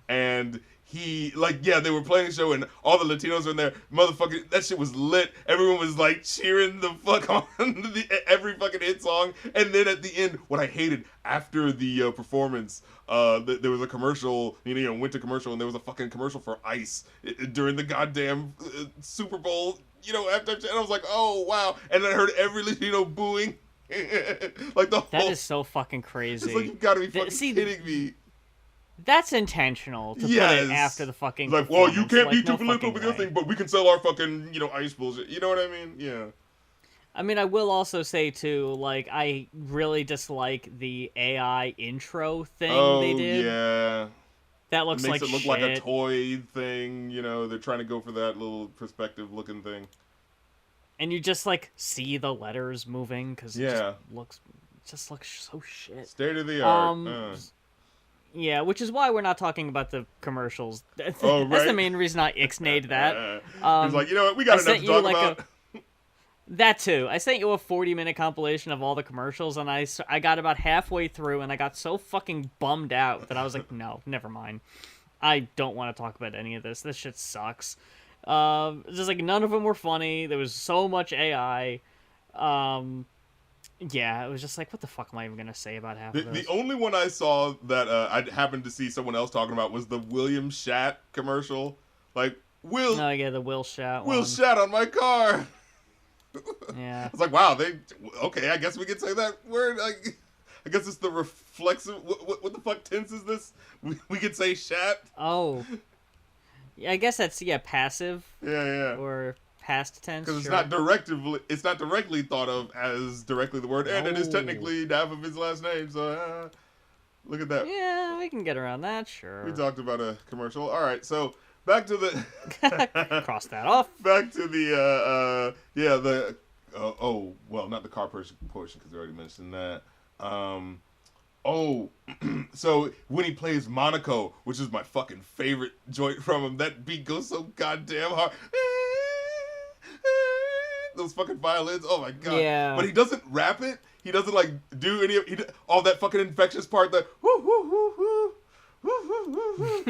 And he, like, yeah, they were playing a show and all the Latinos were in there. Motherfucker, that shit was lit. Everyone was, like, cheering the fuck on every fucking hit song. And then at the end, what I hated, after the performance, there was a commercial, winter commercial, and there was a fucking commercial for Ice during the goddamn Super Bowl, after, and I was like, oh, wow. And then I heard every Latino booing. Like, that is so fucking crazy. It's like, you gotta be fucking kidding me. That's intentional to put it after the fucking. Like, well, you can't be too political with your thing, but we can sell our fucking, Ice bullshit. You know what I mean? Yeah. I mean, I will also say too, like, I really dislike the AI intro thing they did. Yeah. That looks like shit. Makes it look like a toy thing. They're trying to go for that little perspective looking thing. And you just like see the letters moving because it just looks so shit. State of the art. Yeah, which is why we're not talking about the commercials. That's the main reason I ixnayed that. He's like, you know what, we got enough to talk about. That too. I sent you a 40-minute compilation of all the commercials, and I got about halfway through, and I got so fucking bummed out that I was like, no, never mind. I don't want to talk about any of this. This shit sucks. Just like none of them were funny. There was so much AI. Yeah, it was just like, what the fuck am I even going to say about half of this? The only one I saw that I happened to see someone else talking about was the William Shat commercial. Like, Oh, yeah, the Will Shat one. Will Shat on my car. Yeah. I was like, wow, okay, I guess we could say that word. I guess it's the reflexive, what the fuck tense is this? We could say Shat. Oh. Yeah, I guess that's, passive. Yeah. Or past tense. Because it's not directly thought of as directly the word, and it is technically half of his last name, so Look at that. Yeah, we can get around that, sure. We talked about a commercial. All right, so back to the... Cross that off. Back to the, well, not the car portion, because we already mentioned that. So when he plays Monaco, which is my fucking favorite joint from him, that beat goes so goddamn hard. Those fucking violins, oh my god. Yeah. But he doesn't rap it. He doesn't like do any of all that fucking infectious part that whoo whoo whoo whoo.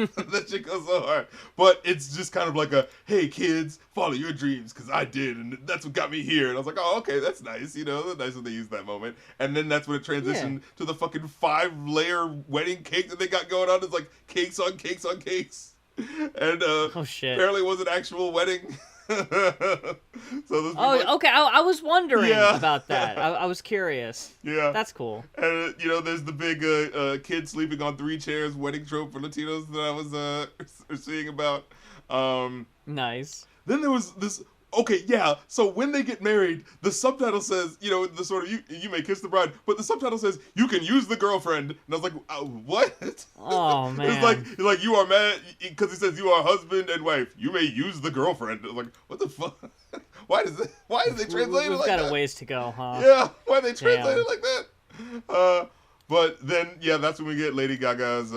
That shit goes so hard. But it's just kind of like a, hey kids, follow your dreams, because I did, and that's what got me here. And I was like, oh, okay, that's nice, that's nice when they use that moment. And then that's when it transitioned to the fucking 5-layer wedding cake that they got going on. It's like cakes on cakes on cakes. And oh shit, apparently it was an actual wedding. Okay. I was wondering about that. I was curious. Yeah, that's cool. And there's the big kid sleeping on 3 chairs wedding trope for Latinos that I was seeing about. Nice. Then there was this. Okay, yeah. So when they get married, the subtitle says, the sort of you may kiss the bride, but the subtitle says you can use the girlfriend. And I was like, what? Oh man. It's like you are mad because he says you are husband and wife. You may use the girlfriend. I was like, what the fuck? Why is they translate it like that? We've got a ways to go, huh? Yeah. Why they translate it like that? But then that's when we get Lady Gaga's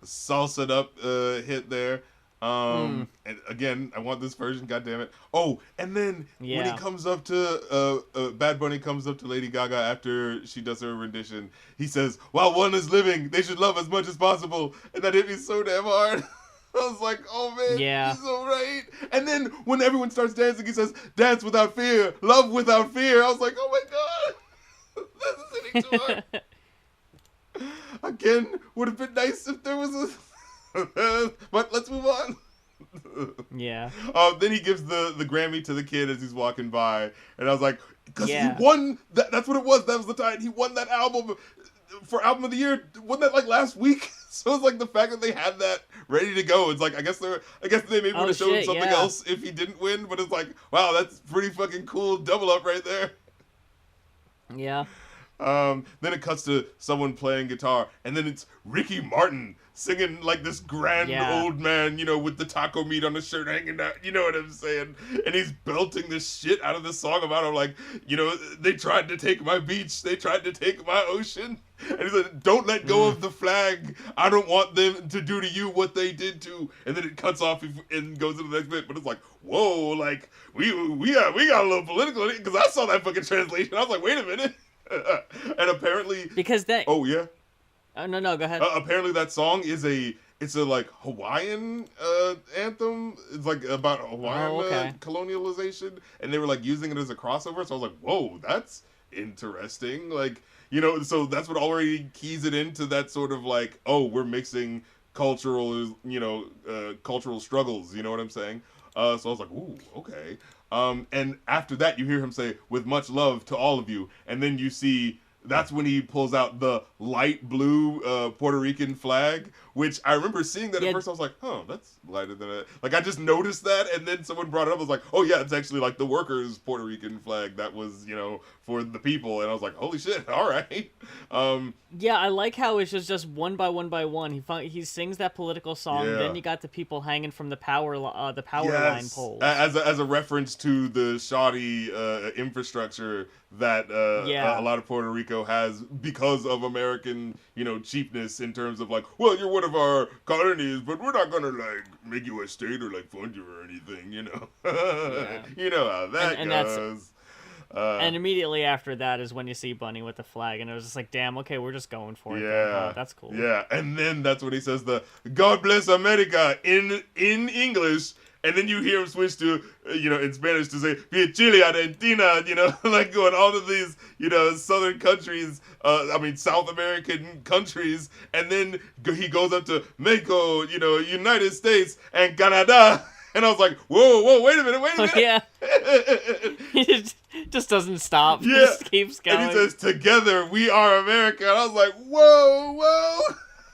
salsa'd up hit there. And again, I want this version, goddammit. Oh, and then when he comes up to Bad Bunny comes up to Lady Gaga after she does her rendition, he says, while one is living, they should love as much as possible. And that hit me so damn hard. I was like, oh man, he's so right. And then when everyone starts dancing, he says, dance without fear, love without fear. I was like, oh my god, this is hitting too hard. Again, would have been nice if there was a but let's move on. Yeah. Then he gives the Grammy to the kid as he's walking by, and I was like, because he won. That's what it was. That was the time he won that album for album of the year. Wasn't that like last week? So it's like the fact that they had that ready to go. It's like I guess they maybe would have shown him something else if he didn't win. But it's like, wow, that's pretty fucking cool. Double up right there. Yeah. Then it cuts to someone playing guitar, and then it's Ricky Martin singing like this grand old man, with the taco meat on his shirt hanging out. You know what I'm saying? And he's belting this shit out of this song about him, like, they tried to take my beach, they tried to take my ocean. And he said, don't let go of the flag. I don't want them to do to you what they did to. And then it cuts off and goes to the next bit. But it's like, whoa, like, we got a little political in it, because I saw that fucking translation. I was like, wait a minute. And apparently, because that. Oh yeah. No, go ahead. Apparently, that song is a like Hawaiian anthem. It's like about Hawaiian colonialization, and they were like using it as a crossover. So I was like, whoa, that's interesting. Like, so that's what already keys it into that sort of like, oh, we're mixing cultural struggles. You know what I'm saying? So I was like, ooh, okay. And after that, you hear him say, with much love to all of you. And then you see, that's when he pulls out the light blue Puerto Rican flag, which I remember seeing that at first. I was like, oh, that's lighter than it. Like, I just noticed that. And then someone brought it up. I was like, oh, yeah, it's actually like the workers' Puerto Rican flag that was, for the people. And I was like, holy shit, all right. Yeah, I like how it's just one by one. He sings that political song. Then you got the people hanging from the power line poles. As a reference to the shoddy infrastructure that a lot of Puerto Rico has because of American, cheapness in terms of like, well, you're one of our colonies, but we're not gonna like make you a state or like fund you or anything, You know how that goes. And immediately after that is when you see Bunny with the flag, and it was just like, damn, okay, we're just going for it. Yeah, that's cool. Yeah, and then that's when he says the "God bless America" in English. And then you hear him switch to, in Spanish to say, Via Chile, Argentina, like going all of these, southern countries, South American countries. And then he goes up to Mexico, United States and Canada. And I was like, whoa, wait a minute. Oh, yeah. He just doesn't stop. Yeah. He just keeps going. And he says, together we are America. And I was like, whoa.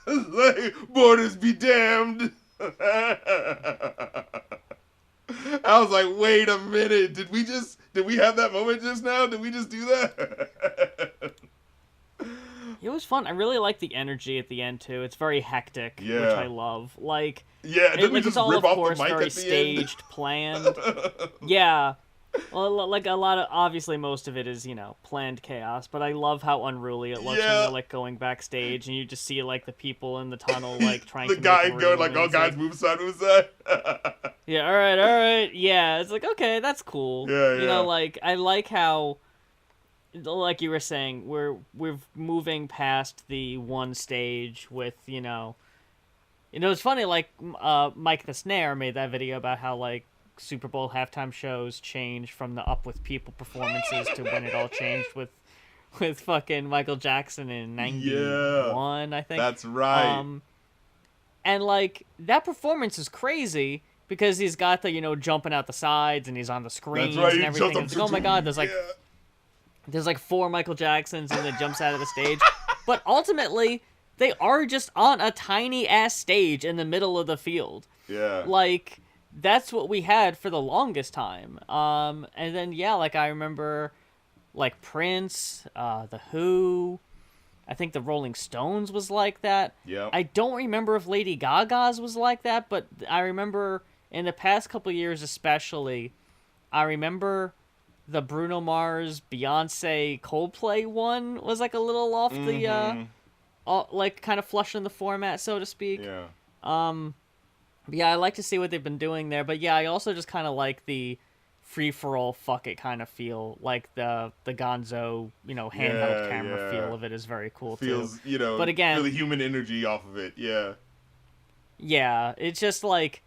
Like, borders be damned. I was like, wait a minute, did we have that moment just now? Did we just do that? It was fun. I really like the energy at the end too. It's very hectic, which I love. Like, it's all of course very staged, planned. Yeah. Well, like a lot of, obviously most of it is, planned chaos, but I love how unruly it looks when they're like going backstage and you just see like the people in the tunnel like trying to guy going like, oh guys, move aside. Yeah, all right. Yeah, it's like, okay, that's cool. Yeah. Like I like how, like you were saying, we're moving past the one stage with, it's funny, like Mike the Snare made that video about how like Super Bowl halftime shows changed from the Up With People performances to when it all changed with fucking Michael Jackson in 91, I think. That's right. And like that performance is crazy because he's got the, jumping out the sides and he's on the screens and everything. It's like, oh my god, there's like 4 Michael Jacksons and then jumps out of the stage. But ultimately, they are just on a tiny ass stage in the middle of the field. Yeah. Like, that's what we had for the longest time. And then, like I remember, like Prince, The Who, I think the Rolling Stones was like that. Yeah. I don't remember if Lady Gaga's was like that, but I remember in the past couple of years especially, I remember the Bruno Mars, Beyonce, Coldplay one was like a little off the, like kind of flushing the format, so to speak. Yeah. But I like to see what they've been doing there. But I also just kind of like the free-for-all, fuck it kind of feel. Like the Gonzo, handheld camera feel of it is very cool feels, too. But again, feel the human energy off of it, Yeah, it's just like,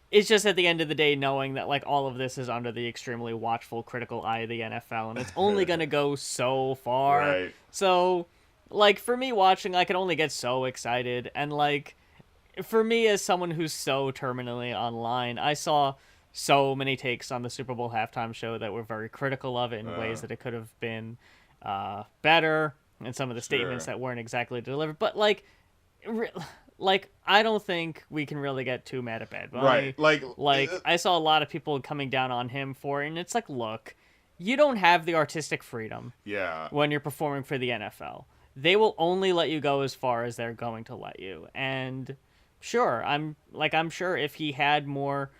it's just at the end of the day knowing that like all of this is under the extremely watchful, critical eye of the NFL, and it's only gonna go so far. Right. So, like for me watching, I can only get so excited, and like, for me as someone who's so terminally online, I saw so many takes on the Super Bowl halftime show that were very critical of it in ways that it could have been better, and some of the statements that weren't exactly delivered. But like I don't think we can really get too mad at Bad Bunny. Right. Like I saw a lot of people coming down on him for it, and it's like, look, you don't have the artistic freedom when you're performing for the NFL. They will only let you go as far as they're going to let you. And sure, I'm sure if he had more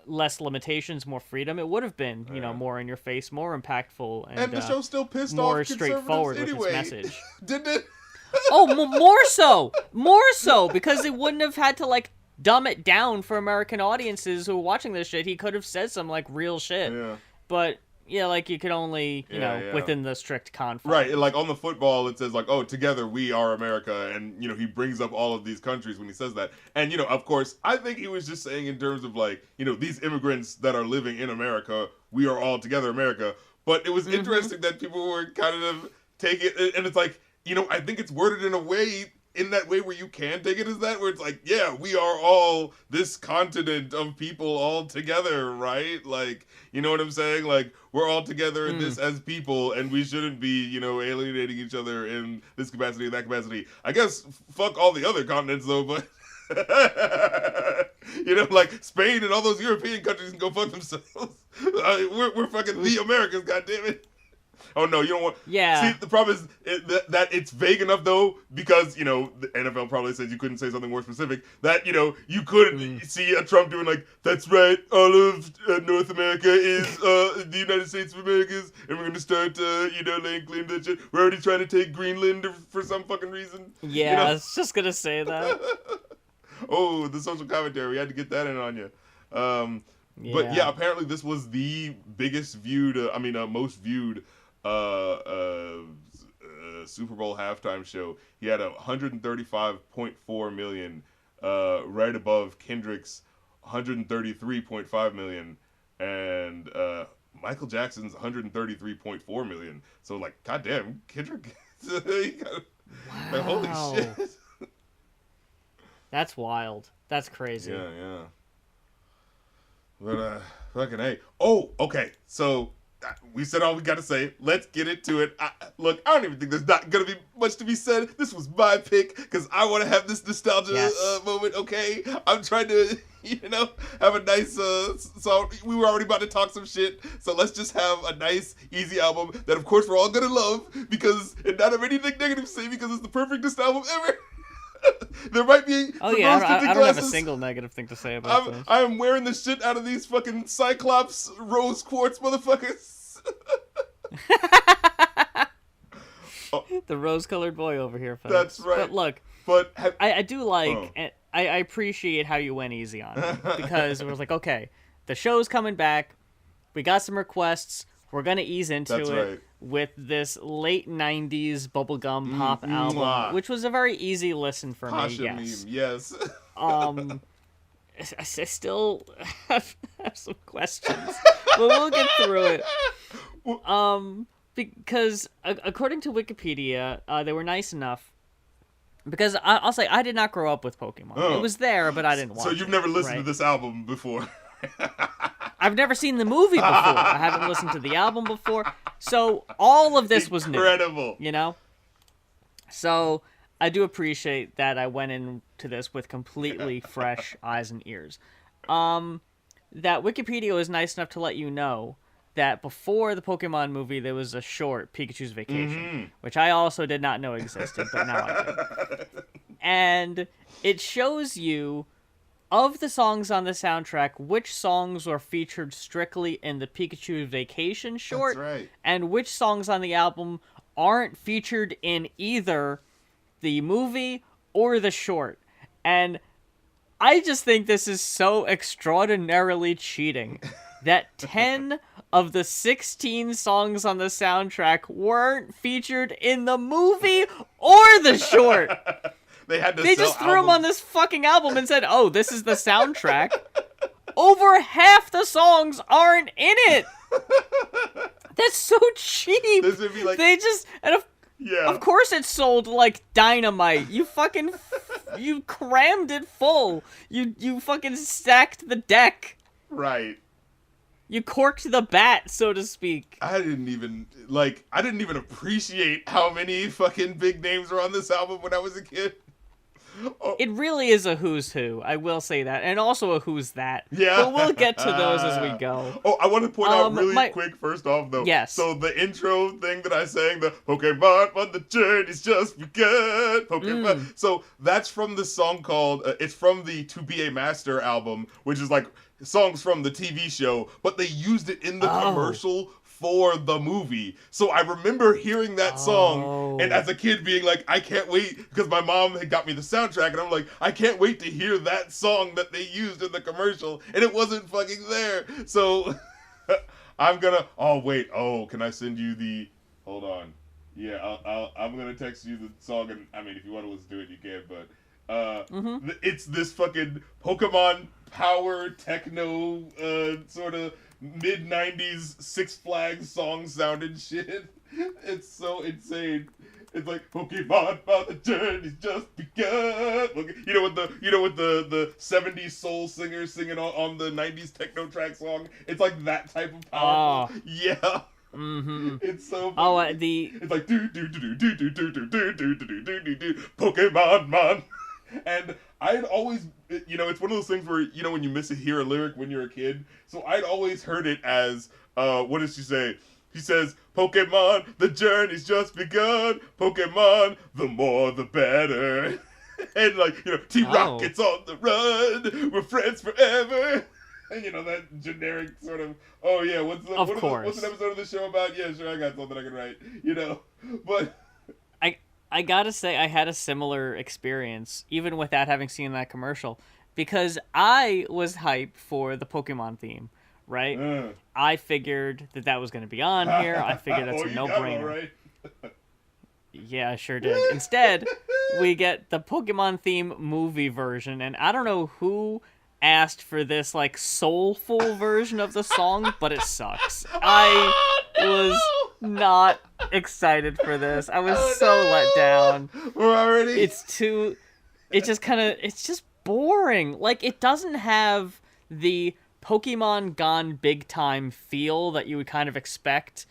less limitations, more freedom, it would have been, more in your face, more impactful, and the show's still pissed more off straightforward anyway. with its message. Didn't it? more so, because it wouldn't have had to like dumb it down for American audiences who are watching this shit. He could have said some like real shit, but like you could only within the strict confines. Right, like on the football it says like, oh, together we are America, and he brings up all of these countries when he says that, and of course I think he was just saying in terms of like these immigrants that are living in America, we are all together America. But it was interesting that people were kind of take it, and it's like, I think it's worded in that way where you can take it as that, where it's like, yeah, we are all this continent of people all together, right? Like, you know what I'm saying? Like, we're all together in this as people, and we shouldn't be, alienating each other in this capacity and that capacity. I guess fuck all the other continents though, but like Spain and all those European countries can go fuck themselves. We're fucking the Americans, goddammit. Oh no, you don't want. Yeah. See, the problem is that it's vague enough though, because the NFL probably says you couldn't say something more specific. That you could see a Trump doing like, that's right, all of North America is the United States of America's, and we're gonna start laying claim to that shit. We're already trying to take Greenland for some fucking reason. Yeah, I was just gonna say that. Oh, the social commentary, we had to get that in on you. But yeah, apparently this was the biggest most viewed Super Bowl halftime show. He had 135.4 million, right above Kendrick's 133.5 million, and Michael Jackson's 133.4 million. So like, goddamn, Kendrick, he got, like, holy shit. That's wild. That's crazy. Yeah. But fucking hey. Oh, okay. So we said all we got to say. Let's get into it. Look, I don't even think there's not going to be much to be said. This was my pick because I want to have this nostalgia moment, okay? I'm trying to have a nice song. We were already about to talk some shit, so let's just have a nice, easy album that, of course, we're all gonna love because and not have anything negative to say because it's the perfectest album ever. There might be. Oh yeah, I don't have a single negative thing to say about this. I am wearing the shit out of these fucking Cyclops rose quartz motherfuckers. The rose-colored boy over here, folks. That's right. But look, I do like, and I appreciate how you went easy on it because it was like, okay, the show's coming back, we got some requests, we're gonna ease into it with this late '90s bubblegum pop album, which was a very easy listen for me. Yes. I still have some questions, but we'll get through it. Because according to Wikipedia, they were nice enough. Because I'll say I did not grow up with Pokemon. Oh. It was there, but I didn't watch it. So you've never listened to this album before? I've never seen the movie before. I haven't listened to the album before. So all of this was new. Incredible. You know? So I do appreciate that I went into this with completely fresh eyes and ears. That Wikipedia was nice enough to let you know that before the Pokemon movie, there was a short, Pikachu's Vacation, which I also did not know existed, but now I do. And it shows you, of the songs on the soundtrack, which songs were featured strictly in the Pikachu's Vacation short, and which songs on the album aren't featured in either the movie or the short. And I just think this is so extraordinarily cheating that 10 of the 16 songs on the soundtrack weren't featured in the movie or the short. They just threw them on this fucking album and said, oh, this is the soundtrack. Over half the songs aren't in it. That's so cheap. This would be like, they just... And of course it sold like dynamite. You fucking... you crammed it full. You fucking stacked the deck. Right. You corked the bat, so to speak. I didn't even appreciate how many fucking big names were on this album when I was a kid. Oh. It really is a who's who, I will say that. And also a who's that. Yeah. But we'll get to those as we go. Oh, I want to point out really quick, first off, though. Yes. So the intro thing that I sang, the Pokemon on the journey's just begun. Pokemon. So that's from the song called, it's from the To Be a Master album, which is like songs from the TV show, but they used it in the commercial for the movie. So I remember hearing that song and as a kid being like, I can't wait, because my mom had got me the soundtrack and I'm like, I can't wait to hear that song that they used in the commercial, and it wasn't fucking there. So I'm gonna, can I send you the, hold on. Yeah, I'm gonna text you the song, and I mean, if you want to listen to it, you can, but it's this fucking Pokemon power techno sort of mid-90s Six Flags song sounding shit. It's so insane. It's like Pokemon on the journey's just begun. You know what the 70s soul singer singing on the 90s techno track song? It's like that type of power. Yeah. Mm-hmm. It's so funny. It's like do Pokemon man. And I'd always, it's one of those things where, when you hear a lyric when you're a kid. So I'd always heard it as, what does she say? She says, Pokemon, the journey's just begun. Pokemon, the more the better. And T-Rocket's on the run. We're friends forever. And that generic sort of, what's an episode of the show about? Yeah, sure, I got something I can write, But... I gotta say, I had a similar experience, even without having seen that commercial, because I was hyped for the Pokemon theme, right? I figured that was going to be on here. I figured that's a no-brainer. Right? Yeah, I sure did. Instead, we get the Pokemon theme movie version, and I don't know who asked for this, soulful version of the song, but it sucks. I was not excited for this. I was let down. We're already... It's just boring. It doesn't have the Pokemon Gone Big Time feel that you would kind of expect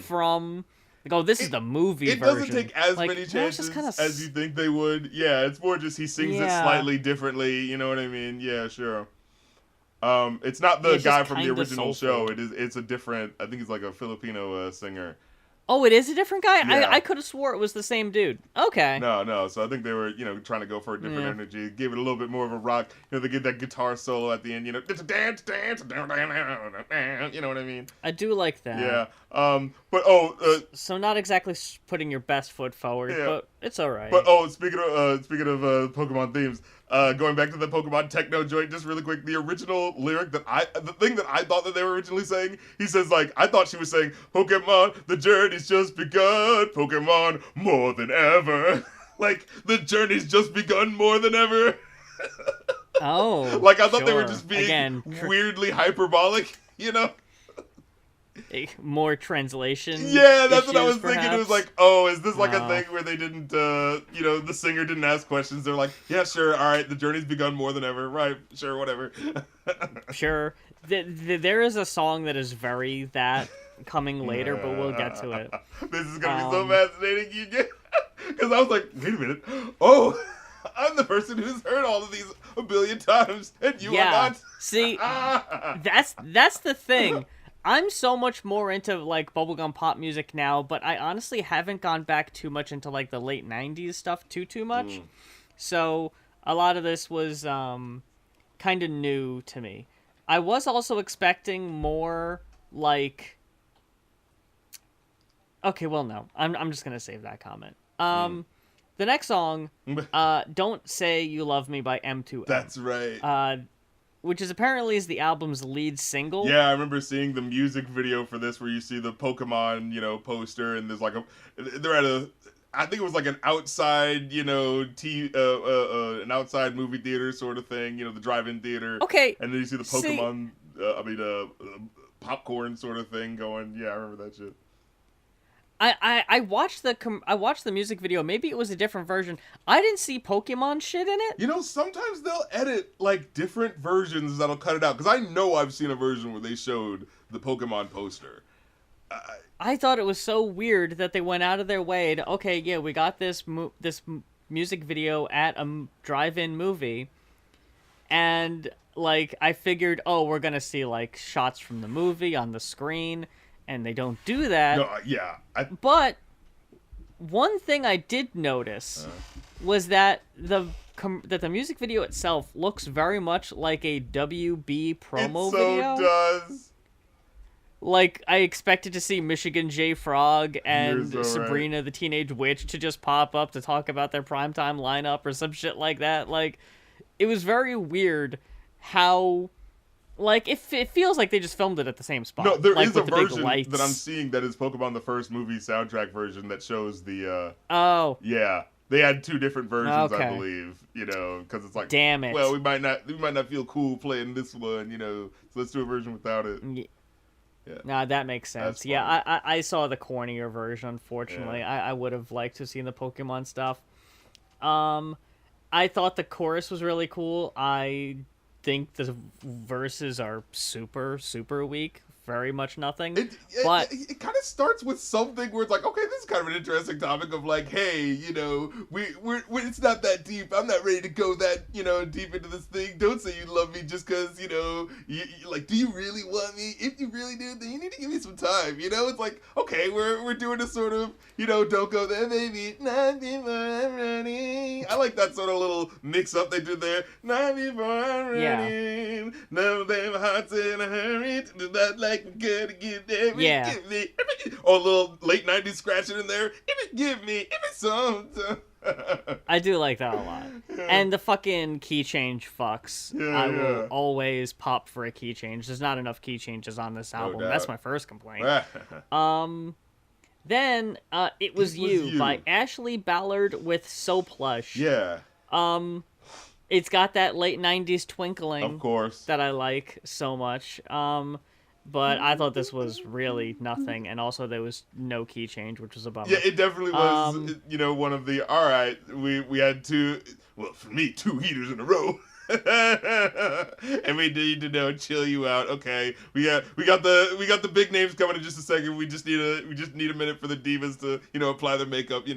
from... this is the movie version. It doesn't take as many chances as you think they would. Yeah, it's more just he sings it slightly differently, you know what I mean? Yeah, sure. It's not the guy from the original soulful. show. It's a different. I think he's like a Filipino singer. Oh, it is a different guy? Yeah. I could have swore it was the same dude. Okay. No. So I think they were, trying to go for a different energy. Give it a little bit more of a rock. They get that guitar solo at the end, it's a dance, you know what I mean? I do like that. Yeah. So not exactly putting your best foot forward, but it's all right. But speaking of Pokemon themes, going back to the Pokemon techno joint, just really quick, the original lyric the thing that I thought that they were originally saying, he says, like, I thought she was saying, Pokemon, the journey's just begun, Pokemon, more than ever. Like, the journey's just begun more than ever. Oh, like, I thought they were just being weirdly hyperbolic, More translation. Yeah, that's what I was thinking. It was like, is this like a thing where they didn't, the singer didn't ask questions. They're like, yeah, sure, all right, the journey's begun more than ever. Right, sure, whatever. Sure. There is a song that is very that coming later, but we'll get to it. This is going to be so fascinating, because I was like, wait a minute. Oh, I'm the person who's heard all of these a billion times, and you are not. See, that's the thing. I'm so much more into, like, bubblegum pop music now, but I honestly haven't gone back too much into, like, the late 90s stuff too much. So a lot of this was kind of new to me. I was also expecting more, like... Okay, well, no. I'm just going to save that comment. The next song, Don't Say You Love Me by M2M. That's right. Which is apparently is the album's lead single. Yeah, I remember seeing the music video for this where you see the Pokemon, poster, and there's like they're at I think it was like an outside, an outside movie theater sort of thing, the drive-in theater. Okay. And then you see the Pokemon, popcorn sort of thing going. Yeah, I remember that shit. I watched the music video. Maybe it was a different version. I didn't see Pokemon shit in it. Sometimes they'll edit like different versions that'll cut it out. Because I know I've seen a version where they showed the Pokemon poster. I thought it was so weird that they went out of their way to we got this music video at a drive-in movie, and like I figured, we're gonna see like shots from the movie on the screen. And they don't do that. No, yeah. But one thing I did notice was that the music video itself looks very much like a WB promo video. It so does. Like, I expected to see Michigan J. Frog and Sabrina the Teenage Witch to just pop up to talk about their primetime lineup or some shit like that. Like, it was very weird how... Like, it feels like they just filmed it at the same spot. No, there like, is a version that I'm seeing that is Pokemon the first movie soundtrack version that shows the... Yeah. They had two different versions, I believe, because it's like... Damn it. Well, we might not feel cool playing this one, so let's do a version without it. Yeah. Nah, that makes sense. Yeah, I saw the cornier version, unfortunately. Yeah. I would have liked to have seen the Pokemon stuff. I thought the chorus was really cool. I think the verses are super, super weak. Very much nothing. But it kind of starts with something where it's like, okay, this is kind of an interesting topic of like, hey, we're it's not that deep. I'm not ready to go that, deep into this thing. Don't say you love me just because, you like, do you really want me? If you really do, then you need to give me some time. It's like, okay, we're doing a sort of, don't go there, baby. Not before I'm running. I like that sort of little mix up they did there. Not before I'm running. No, them hearts in a hurry. That like. Gotta give them, give me, a little late 90s scratching in there. Give me some. I do like that a lot. Yeah. And the fucking key change fucks. I will always pop for a key change. There's not enough key changes on this album. That's my first complaint. Then It Was You by Ashley Ballard with So Plush. Yeah. It's got that late 90s twinkling. Of course. That I like so much. But I thought this was really nothing, and also there was no key change, which was a bummer. Yeah, it definitely was, one of the, all right, we had two heaters in a row. And we need to chill you out. Okay, we got the big names coming in just a second. We just need a minute for the divas to, apply their makeup,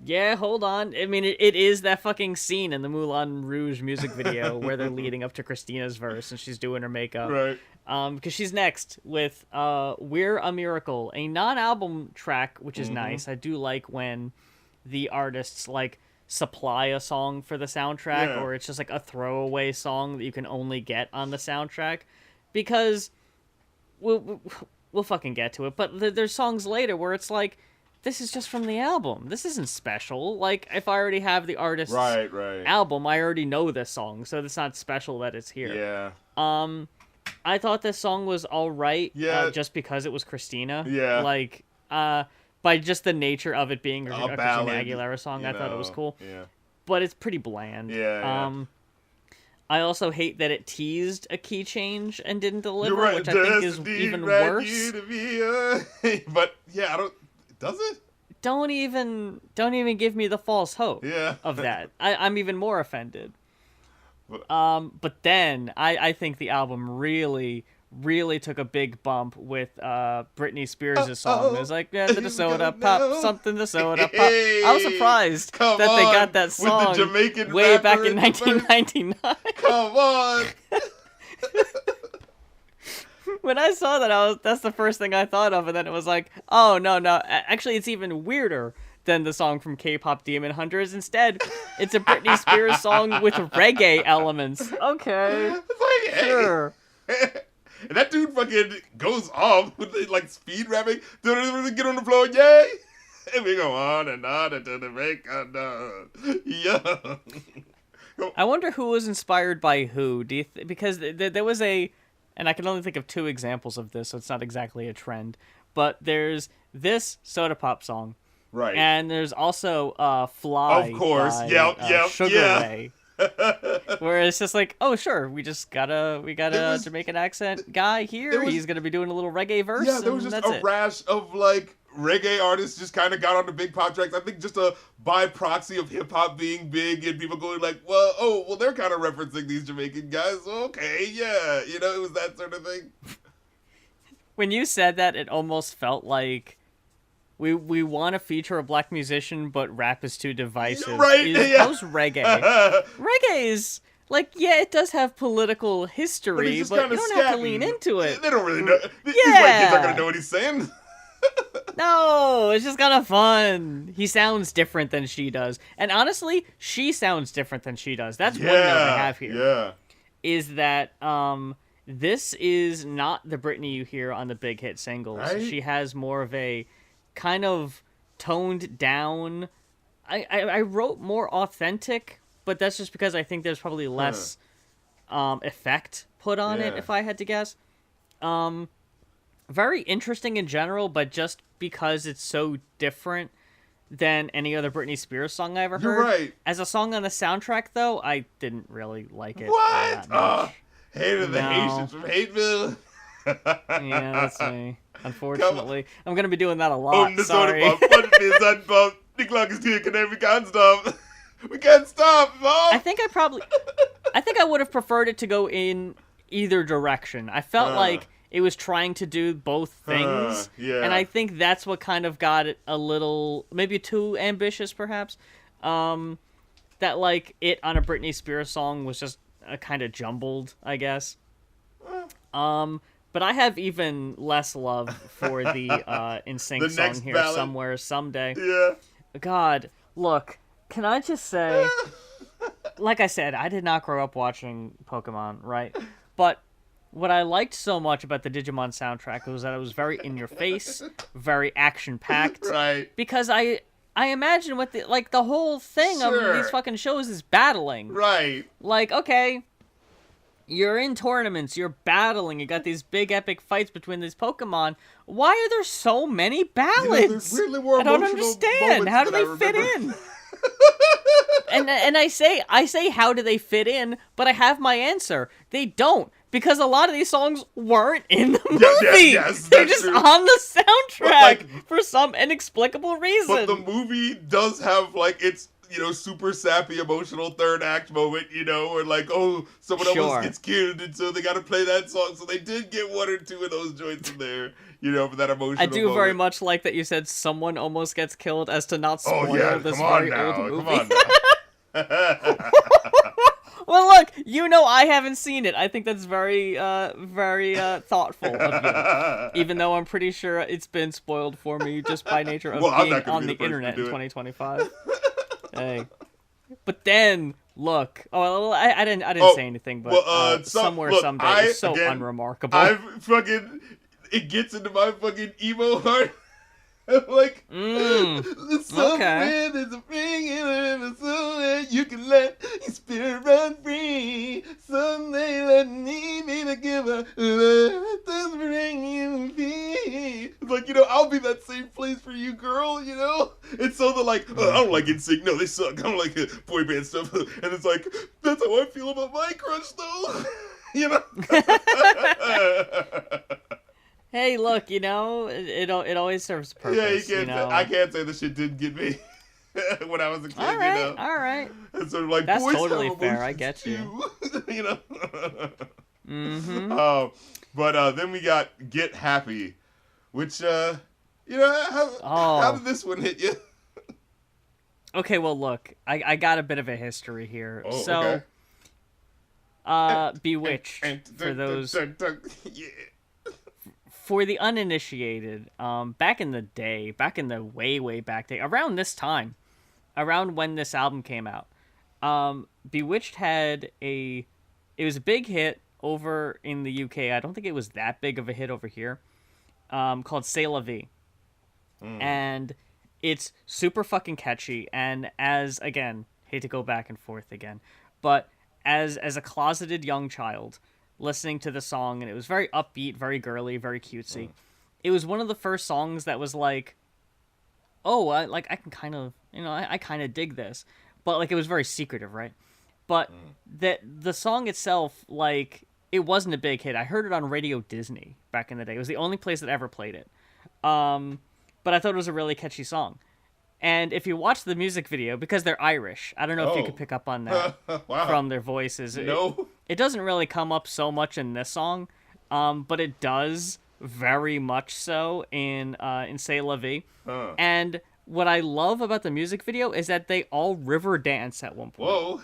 Yeah, hold on. I mean, it is that fucking scene in the Moulin Rouge music video where they're leading up to Christina's verse and she's doing her makeup. Right. Because she's next with We're a Miracle, a non-album track, which is nice. I do like when the artists, like, supply a song for the soundtrack, or it's just, like, a throwaway song that you can only get on the soundtrack. Because we'll fucking get to it. But there's songs later where it's like, this is just from the album. This isn't special. Like, if I already have the artist's album, I already know this song, so it's not special that it's here. Yeah. I thought this song was all right, just because it was Christina. Yeah. Like, by just the nature of it being a Christina Aguilera song, I thought it was cool. Yeah. But it's pretty bland. Yeah. I also hate that it teased a key change and didn't deliver, You're which I think is even worse. But yeah, I don't. Does it? Don't even give me the false hope of that. I'm even more offended. But then I think the album really took a big bump with Britney Spears' song. It was like, yeah, the soda pop, something the soda pop. I was surprised that they got that song way back in 1999. Come on. When I saw that, that's the first thing I thought of, and then it was like, oh, no. Actually, it's even weirder than the song from K-Pop Demon Hunters. Instead, it's a Britney Spears song with reggae elements. Okay. It's like, sure. And that dude fucking goes off with like speed rapping. Get on the floor, yay! And we go on and on until the break of dawn. Yeah. I wonder who was inspired by who. Do you because there was a... And I can only think of two examples of this, so it's not exactly a trend. But there's this Soda Pop song. Right. And there's also Fly. Of course. By, Sugar Ray. Where it's just like, oh, sure, we got a Jamaican accent guy here. He's going to be doing a little reggae verse. Yeah, there was just a rash of, like, reggae artists just kind of got on the big pop tracks. I think just by proxy of hip-hop being big and people going like, well, they're kind of referencing these Jamaican guys. Okay, yeah. You know, it was that sort of thing. When you said that, it almost felt like we want to feature a black musician, but rap is too divisive. Right, How's reggae? Reggae is... Like, yeah, it does have political history, but you don't have to lean into it. They don't really know. These white kids aren't going to know what he's saying. No, it's just kind of fun. He sounds different than she does. And honestly, she sounds different than she does. That's one note I have here. Yeah. Is that this is not the Britney you hear on the big hit singles. Right? She has more of a kind of toned down... I wrote more authentic, but that's just because I think there's probably less effect put on it, if I had to guess. Very interesting in general, but just because it's so different than any other Britney Spears song I ever heard. You're right. As a song on the soundtrack, though, I didn't really like it. What? Hated the Haitians from Hateville. Yeah, that's me. Unfortunately. I'm going to be doing that a lot. Sorry. The clock is ticking and we can't stop. We can't stop, Mom. I think I would have preferred it to go in either direction. I felt like it was trying to do both things. And I think that's what kind of got it a little, maybe too ambitious, perhaps. That, like, it on a Britney Spears song was just kind of jumbled, I guess. But I have even less love for the NSYNC song here, ballad. Somewhere, Someday. Yeah. God, look, can I just say, like I said, I did not grow up watching Pokemon, right? But what I liked so much about the Digimon soundtrack was that it was very in your face, very action packed. Right. Because I imagine what the whole thing of these fucking shows is battling. Right. Like, okay, you're in tournaments, you're battling, you got these big epic fights between these Pokemon. Why are there so many ballads? I don't understand. How do they fit in? and I say how do they fit in, but I have my answer. They don't, because a lot of these songs weren't in the movie. Yes, they're just true. On the soundtrack for some inexplicable reason. But the movie does have, like, it's super sappy, emotional third act moment, or like, oh, someone almost gets killed, and so they got to play that song. So they did get one or two of those joints in there, for that emotional I do moment. very much like that you said someone almost gets killed as to not spoil this very old movie. Come on now. Well, look, I haven't seen it. I think that's very, very thoughtful of you. Even though I'm pretty sure it's been spoiled for me just by nature of being on the internet in 2025. Hey, but then look. Oh, well, I didn't say anything, but somewhere someday is so unremarkable. It gets into my fucking emo heart. Like, somewhere there's a ring in it, somewhere you can let your spirit run free. Someday let me be the giver, let this bring you peace. It's like, I'll be that safe place for you, girl, And so they're like, I don't like NSYNC, no, they suck, I don't like boy band stuff. And it's like, that's how I feel about my crush, though. Hey, look, it always serves a purpose. Yeah, I can't say the shit didn't get me when I was a kid. All right. And sort of like, that's boys totally have fair. I get you. Mm-hmm. But then we got Get Happy, which how did this one hit you? Okay, well, look, I got a bit of a history here. Oh, so, okay. Bewitched, for those... Yeah. For the uninitiated, back in the way back day, around this time, around when this album came out, Bewitched it was a big hit over in the UK. I don't think it was that big of a hit over here, called C'est La Vie. And it's super fucking catchy, and hate to go back and forth again, but as a closeted young child, listening to the song, and it was very upbeat, very girly, very cutesy. It was one of the first songs that was like, oh, I can kind of, I kind of dig this. But, like, it was very secretive, right? But the song itself, like, it wasn't a big hit. I heard it on Radio Disney back in the day. It was the only place that ever played it. But I thought it was a really catchy song. And if you watch the music video, because they're Irish, I don't know if you could pick up on that from their voices. No. It doesn't really come up so much in this song, but it does very much so in C'est La Vie. And what I love about the music video is that they all river dance at one point. Whoa.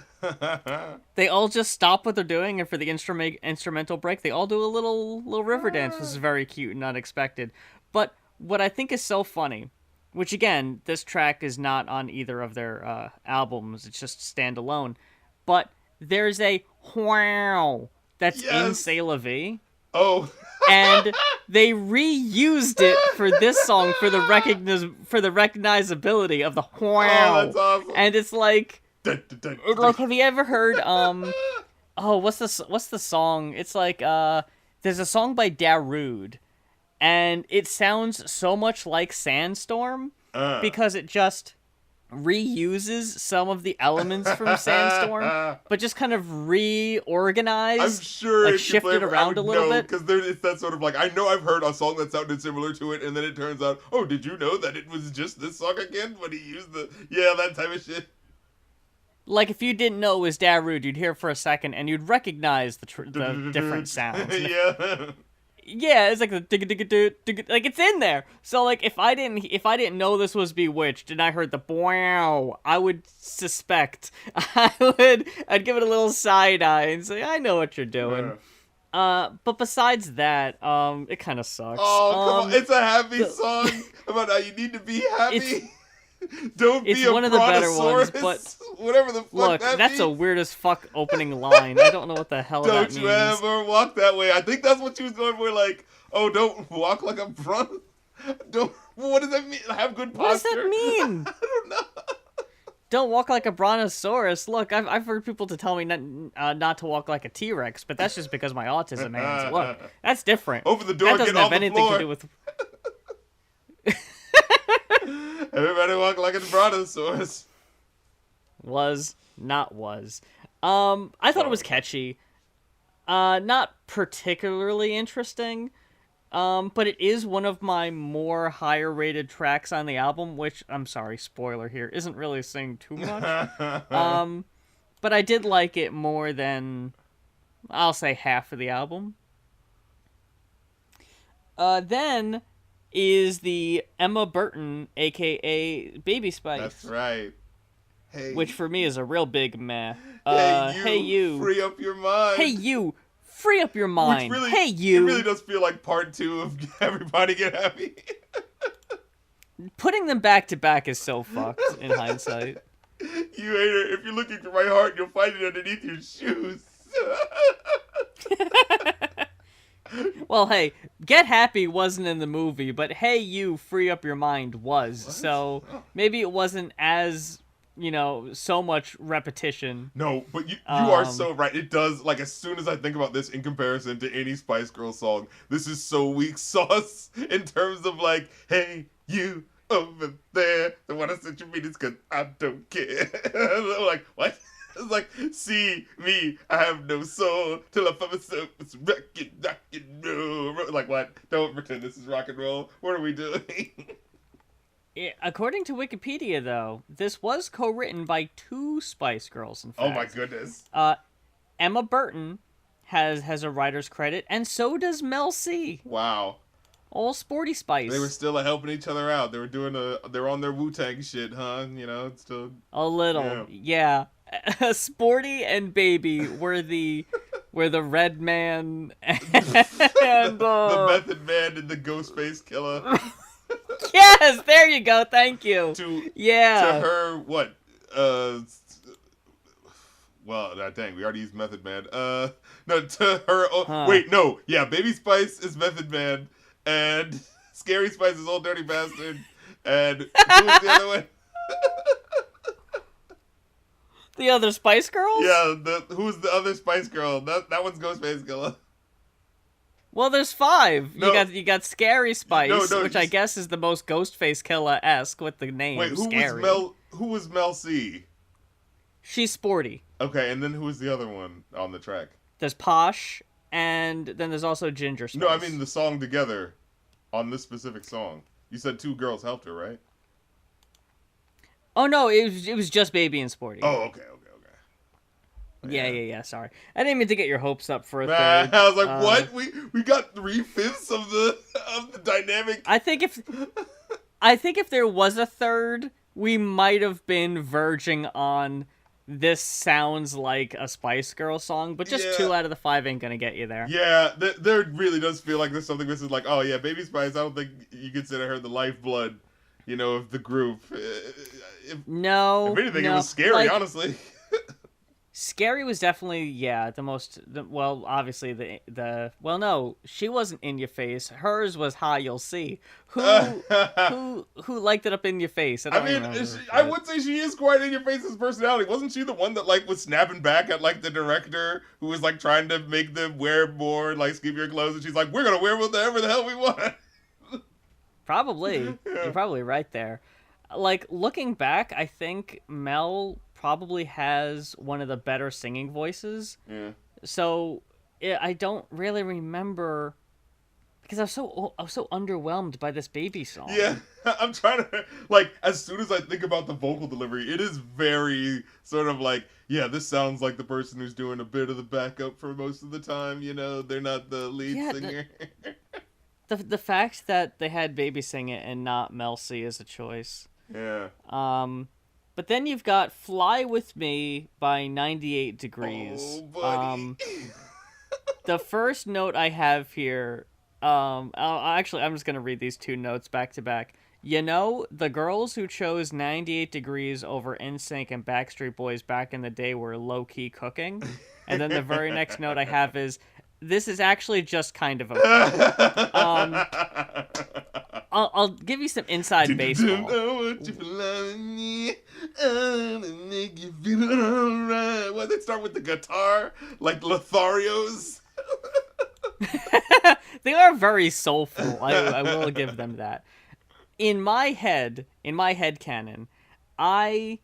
They all just stop what they're doing, and for the instrumental break, they all do a little river dance, which is very cute and unexpected. But what I think is so funny, which again, this track is not on either of their albums, it's just standalone, but there's a wow that's in C'est La Vie. Oh. And they reused it for this song for the recognizability of the wow. Oh, that's awesome. And it's like, have you ever heard what's the song? It's like there's a song by Darude, and it sounds so much like Sandstorm because it just reuses some of the elements from Sandstorm, but just kind of reorganized. I'm sure, like shifted around a little bit. Because it's that sort of like, I know I've heard a song that sounded similar to it, and then it turns out, oh, did you know that it was just this song again? But he used that type of shit. Like, if you didn't know it was Darude, you'd hear it for a second, and you'd recognize the different sounds. Yeah. Yeah, it's like the dig, like it's in there. So like if I didn't know this was Bewitched and I heard the wow, I would suspect. I'd give it a little side eye and say, I know what you're doing. But besides that, it kind of sucks. Oh, come on. It's a happy song about how you need to be happy. Don't be a one of the better ones, but whatever the fuck look, that's a weird as fuck opening line. I don't know what the hell that means. Don't you ever walk that way. I think that's what she was going for, like, oh, don't walk like a bronze. What does that mean? Have good posture? What does that mean? I don't know. Don't walk like a brontosaurus. Look, I've heard people to tell me not to walk like a T-Rex, but that's just because my autism ends. Look, that's different. Open the door, that doesn't get have off the anything floor. to do with... Everybody walk like a brontosaurus. Was. I thought it was catchy. Not particularly interesting. But it is one of my more higher rated tracks on the album, which, I'm sorry, spoiler here, isn't really saying too much. But I did like it more than, I'll say, half of the album. Then is the Emma Burton, a.k.a. Baby Spice. That's right. Hey. Which for me is a real big meh. Hey you, free up your mind. Hey you, free up your mind. Really, hey you. It really does feel like part 2 of Everybody Get Happy. Putting them back to back is so fucked in hindsight. You hater, if you're looking for my heart, you'll find it underneath your shoes. Well, hey, Get Happy wasn't in the movie, but Hey You, Free Up Your Mind was. What? So maybe it wasn't as, so much repetition. No, but you are so right. It does, like, as soon as I think about this in comparison to any Spice Girls song, this is so weak sauce in terms of, like, hey, you over there, the one I sent you meetings because I don't care. I'm like, what? It's like, see me, I have no soul till I find myself it's rock and roll. Like, what? Don't pretend this is rock and roll. What are we doing? According to Wikipedia, though, this was co-written by 2 Spice Girls, in fact. Oh, my goodness. Emma Burton has a writer's credit, and so does Mel C. Wow. All Sporty Spice. They were still helping each other out. They were on their Wu-Tang shit, huh? It's still... A little, yeah. Sporty and Baby were the Red Man and the Method Man and the Ghostface Killer. Yes, there you go. Thank you. To her, what? Well, dang, we already used Method Man. No, to her. Wait, no, yeah, Baby Spice is Method Man, and Scary Spice is Old Dirty Bastard, and who was the other one? The other Spice Girls? Yeah, who's the other Spice Girl? That one's Ghostface Killer. Well, there's 5. No. You got Scary Spice, which I guess is the most Ghostface Killer-esque with the name. Wait, Scary. Who was Mel C? She's Sporty. Okay, and then who was the other one on the track? There's Posh, and then there's also Ginger Spice. No, I mean the song together on this specific song. You said 2 girls helped her, right? Oh, no, it was just Baby and Sporty. Oh, okay. Yeah. Sorry, I didn't mean to get your hopes up for a third. I was like, what? We got 3/5 of the dynamic. I think if there was a third, we might have been verging on this sounds like a Spice Girl song, but just 2 out of the 5 ain't gonna get you there. Yeah, there really does feel like there's something missing. Like, oh yeah, Baby Spice. I don't think you consider her the lifeblood, of the group. No. If anything, it was Scary, honestly. Scary was definitely, the most, obviously well, no, she wasn't in your face. Hers was Hi, You'll See. Who liked it up in your face? I would say she is quite in your face's personality. Wasn't she the one that, like, was snapping back at, like, the director who was, like, trying to make them wear more, like, skimpy clothes, and she's like, we're gonna wear whatever the hell we want. Probably. Yeah. You're probably right there. Like, looking back, I think Mel probably has one of the better singing voices. Yeah. So I don't really remember because I was so underwhelmed by this Baby song. Yeah, I'm trying to like as soon as I think about the vocal delivery, it is very sort of like this sounds like the person who's doing a bit of the backup for most of the time. They're not the lead singer. The fact that they had Baby sing it and not Mel C as a choice. Yeah. But then you've got Fly With Me by 98 Degrees. Oh, buddy. The first note I have here, I'm just going to read these 2 notes back to back. The girls who chose 98 Degrees over NSYNC and Backstreet Boys back in the day were low-key cooking. And then the very next note I have is, this is actually just kind of okay. I'll give you some inside baseball. Why they start with the guitar like Lotharios? They are very soulful. I will give them that. In my head canon, I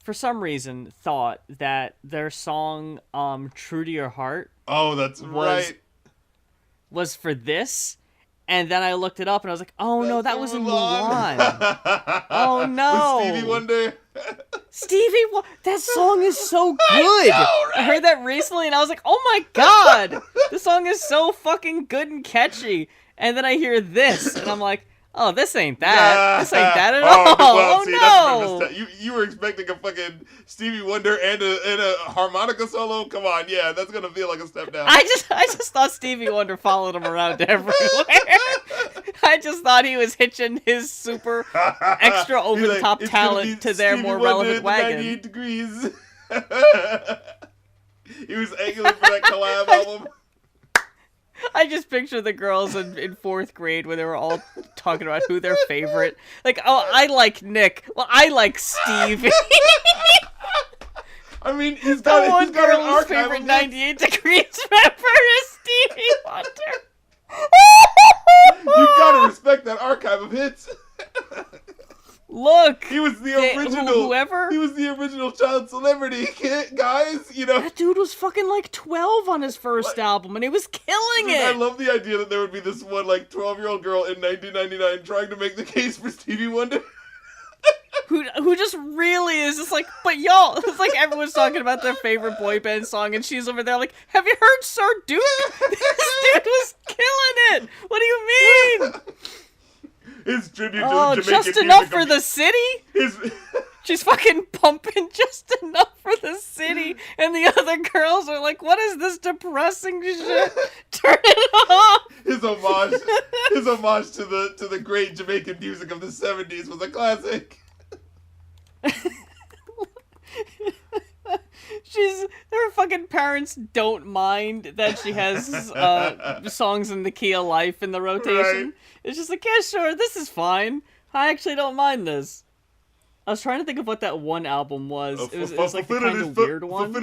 for some reason thought that their song True to Your Heart right. was for this. And then I looked it up and I was like, oh no, that was in Mulan. Oh no. With Stevie Wonder. That song is so good. I know, right? I heard that recently and I was like, oh my god, this song is so fucking good and catchy. And then I hear this and I'm like, oh, this ain't that. This ain't that at all. Well, see, no. That's you were expecting a fucking Stevie Wonder and a harmonica solo? Come on, yeah, that's gonna feel like a step down. I just thought Stevie Wonder followed him around everywhere. I just thought he was hitching his super extra over-the-top talent to their more relevant wagon. 98 degrees. He was angling for that collab album. I just picture the girls in 4th grade when they were all talking about who their favorite. Like, oh, I like Nick. Well, I like Steve. I mean, he's got an archive. Whose favorite 98 Degrees member is Stevie Wonder. You gotta respect that archive of hits. Look, he was the original. He was the original child celebrity, guys. You know, that dude was fucking like 12 on his first album, and he was killing it. I love the idea that there would be this one like 12-year-old girl in 1999 trying to make the case for Stevie Wonder. who just really is just like, but y'all, it's like everyone's talking about their favorite boy band song, and she's over there like, have you heard Sir Duke? This dude was killing it. What do you mean? His tribute to the Jamaican just enough for the city? She's fucking pumping just enough for the city, and the other girls are like, what is this depressing shit? Turn it off! His homage to the great Jamaican music of the 70s was a classic. Her fucking parents don't mind that she has songs in the key of life in the rotation. Right. It's just like, yeah, sure, this is fine. I actually don't mind this. I was trying to think of what that one album was. It was like the kind of weird one.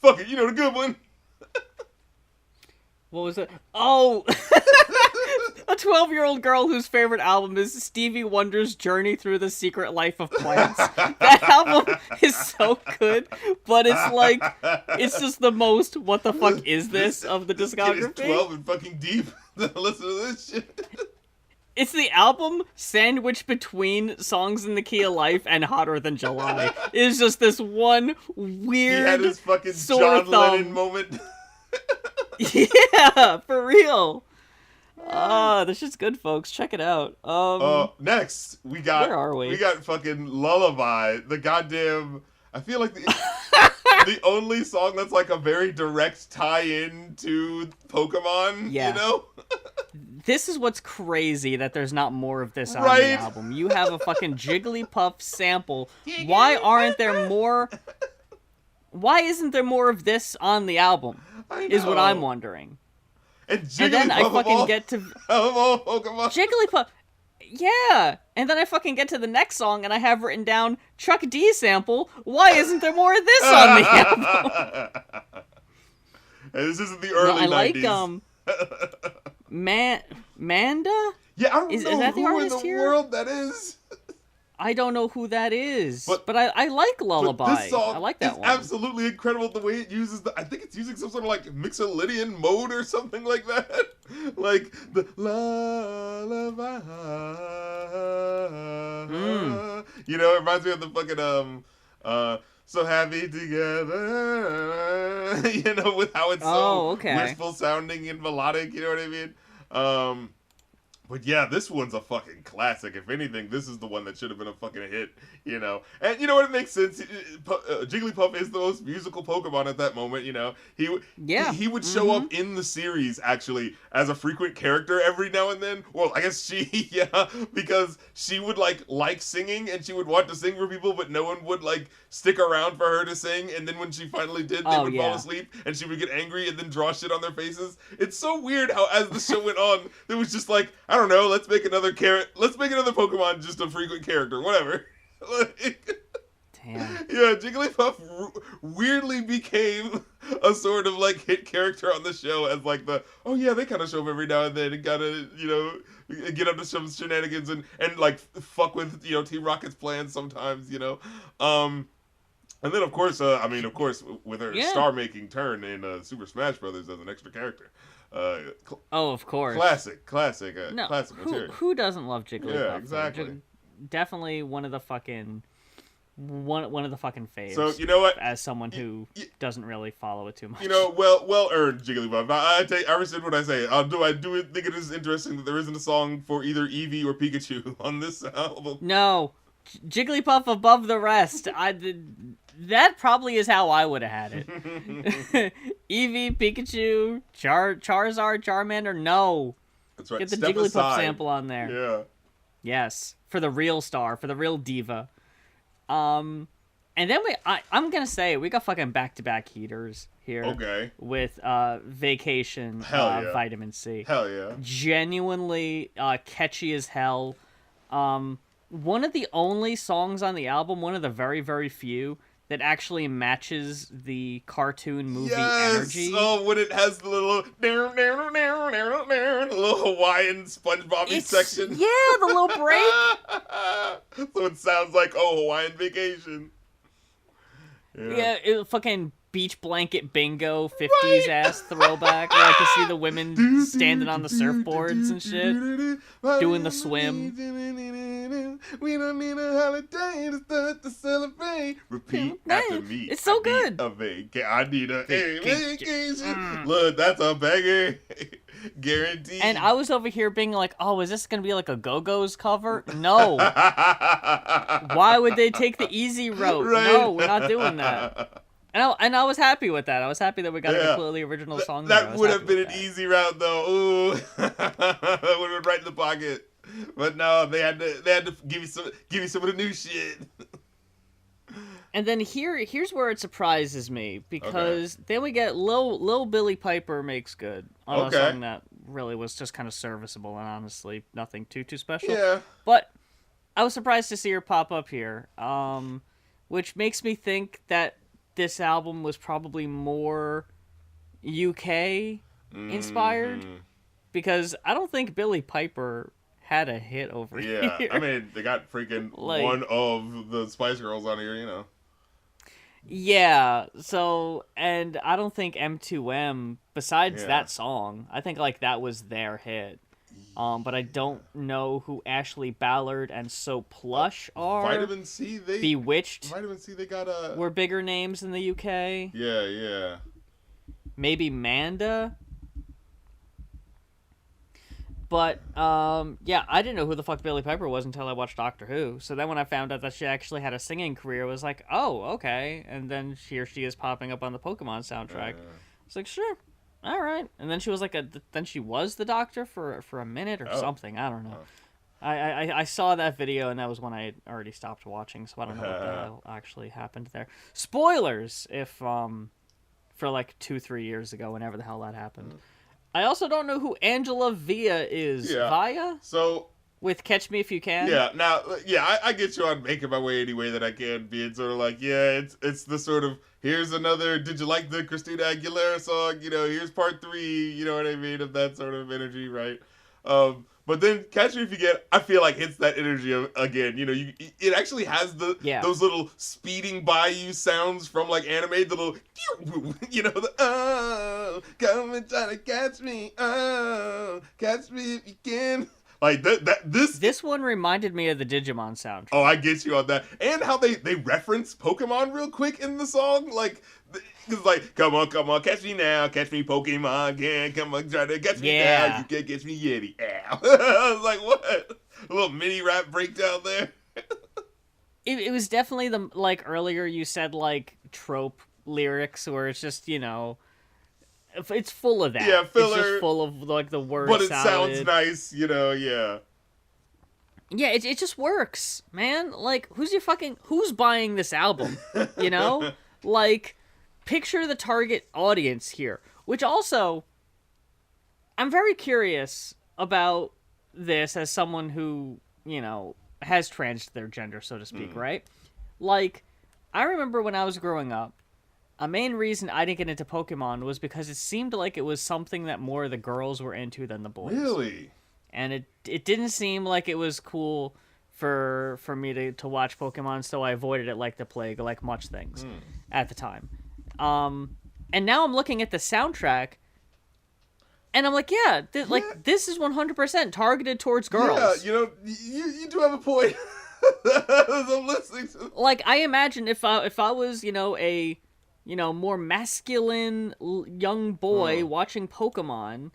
Fuck it, you know the good one. What was it? Oh! A 12-year-old girl whose favorite album is Stevie Wonder's Journey Through the Secret Life of Plants. That album is so good, but it's like, it's just the most what the fuck is this of the discography. Kid is 12 and fucking deep. Listen to this shit. It's the album sandwiched between Songs in the Key of Life and Hotter Than July. It's just this one weird, he had his fucking John Lennon moment. Yeah, for real. This shit's good, folks. Check it out. Next, we got... Where are we? We got fucking Lullaby. The goddamn... I feel like the only song that's like a very direct tie-in to Pokemon, you know? This is what's crazy, that there's not more of this on the album. You have a fucking Jigglypuff sample. Why aren't there more... Why isn't there more of this on the album? Is what I'm wondering. And then I fucking get to... Pokemon. Jigglypuff. Yeah. And then I fucking get to the next song and I have written down Chuck D sample. Why isn't there more of this on the album? Hey, this isn't the early 90s. I like, Manda? Yeah, I don't know is that the who in the here? world that is. I don't know who that is, but I like Lullaby. But this song I like that is one. absolutely incredible the way it uses I think it's using some sort of like Mixolydian mode or something like that. Like the lullaby. You know, it reminds me of the fucking So Happy Together. You know, with how it's so wistful sounding and melodic, you know what I mean? But yeah, this one's a fucking classic. If anything, this is the one that should have been a fucking hit, you know. And you know what? It makes sense. Jigglypuff is the most musical Pokemon at that moment, you know. He would show up in the series, actually, as a frequent character every now and then. Well, I guess because she would, like singing, and she would want to sing for people, but no one would, stick around for her to sing. And then when she finally did, they would fall asleep, and she would get angry and then draw shit on their faces. It's so weird how, as the show went on, it was just like, I don't know, let's make another Pokemon just a frequent character, whatever. Damn. Yeah, Jigglypuff weirdly became a sort of hit character on the show as they kind of show up every now and then and gotta, get up to some shenanigans and fuck with, Team Rocket's plans sometimes, And then, of course, with her star-making turn in Super Smash Brothers as an extra character. Of course. Classic material. Who doesn't love Jigglypuff? Yeah, exactly. Definitely one of the fucking faves. So, you know what? As someone who doesn't really follow it too much. Well earned, Jigglypuff. I rescind what I say. I do think it is interesting that there isn't a song for either Eevee or Pikachu on this album. No. Jigglypuff above the rest. That probably is how I would have had it. Eevee, Pikachu, Charizard, Charmander, no. That's right. Get the Jigglypuff sample on there. Yeah. Yes, for the real star, for the real diva. And then I'm gonna say we got fucking back-to-back heaters here. Okay. With Vacation, Vitamin C. Hell yeah. Genuinely catchy as hell. One of the only songs on the album, one of the very, very few, that actually matches the cartoon movie energy. Oh, when it has the little Hawaiian SpongeBob section. Yeah, the little break. So it sounds like, Hawaiian Vacation. Yeah, fucking beach blanket bingo 50s ass throwback where I can see the women standing on the surfboards and shit, doing the swim. We don't need a holiday to start to celebrate. Repeat after me. It's so good. I need a vacation. Look, that's a banger. Guaranteed. And I was over here being like, oh, is this going to be like a Go-Go's cover? No. Why would they take the easy route? Right. No, we're not doing that. And I was happy with that. I was happy that we got a completely original song. That would have been an easy route, though. Ooh. That would have been right in the pocket. But no, they had to give you some of the new shit. And then here's where it surprises me, because then we get Lil Billy Piper Makes Good on a song that really was just kind of serviceable and honestly nothing too special. Yeah. But I was surprised to see her pop up here, which makes me think that this album was probably more UK inspired, because I don't think Billy Piper had a hit over here. Yeah, I mean, they got freaking one of the Spice Girls on here, you know. Yeah, so, and I don't think M2M, besides that song, I think, that was their hit. But I don't know who Ashley Ballard and So Plush are. Vitamin C, Bewitched. Vitamin C, they got were bigger names in the UK. Yeah. Maybe Manda. But, I didn't know who the fuck Billie Piper was until I watched Doctor Who. So then when I found out that she actually had a singing career, I was like, oh, okay. And then here she is popping up on the Pokemon soundtrack. It's like, sure, all right. And then she was then she was the Doctor for a minute or something. I don't know. I saw that video, and that was when I had already stopped watching, so I don't know what the hell actually happened there. Spoilers, if, for 2-3 years ago, whenever the hell that happened. I also don't know who Angela Via is. Via? So... With Catch Me If You Can? Yeah, now, I get you on Making My Way Any Way That I Can, being sort of it's the sort of, here's another, did you like the Christina Aguilera song? Here's part 3, you know what I mean, of that sort of energy, right? But then Catch Me If You Can, I feel like hits that energy again. It actually has those little speeding by you sounds from anime, the little, come and try to catch me, catch me if you can. This one reminded me of the Digimon soundtrack. Oh, I get you on that. And how they reference Pokemon real quick in the song. It's come on, catch me now, catch me Pokemon, yeah, come on, try to catch me now, you can't catch me Yeti. Ow. I was like, what? A little mini rap breakdown there. It was definitely the, earlier you said, trope lyrics where it's just, it's full of that. Yeah, filler. It's just full of, the word But it salad. sounds nice, yeah. Yeah, it just works, man. Who's buying this album? Picture the target audience here. Which also, I'm very curious about this as someone who, has transed their gender, so to speak, right? I remember when I was growing up, a main reason I didn't get into Pokemon was because it seemed like it was something that more of the girls were into than the boys. Really? And it didn't seem like it was cool for me to watch Pokemon, so I avoided it like the plague, like much things at the time. And now I'm looking at the soundtrack, and I'm like, yeah, this is 100% targeted towards girls. Yeah, you do have a point. As I'm listening to. Like, I imagine if I was, a more masculine young boy watching Pokemon,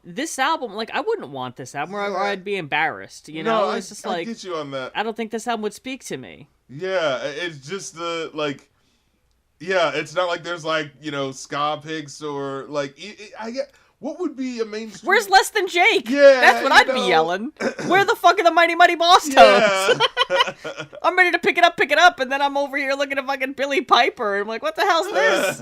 this album, like, I wouldn't want this album, or I'd be embarrassed. No, it's just like, I get you on that. I don't think this album would speak to me. Yeah, it's just it's not like there's like ska picks or like I get. What would be a mainstream? Where's Less Than Jake? Yeah, that's what I'd be yelling. Where the fuck are the Mighty Mighty Boss Tones? Yeah. I'm ready to pick it up, and then I'm over here looking at fucking Billy Piper, and I'm like, what the hell's this?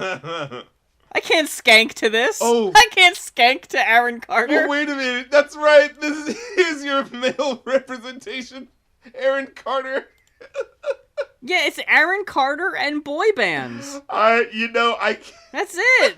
I can't skank to this. Oh. I can't skank to Aaron Carter. Oh, wait a minute. That's right. This is your male representation. Aaron Carter. Yeah, it's Aaron Carter and boy bands. I can't. That's it.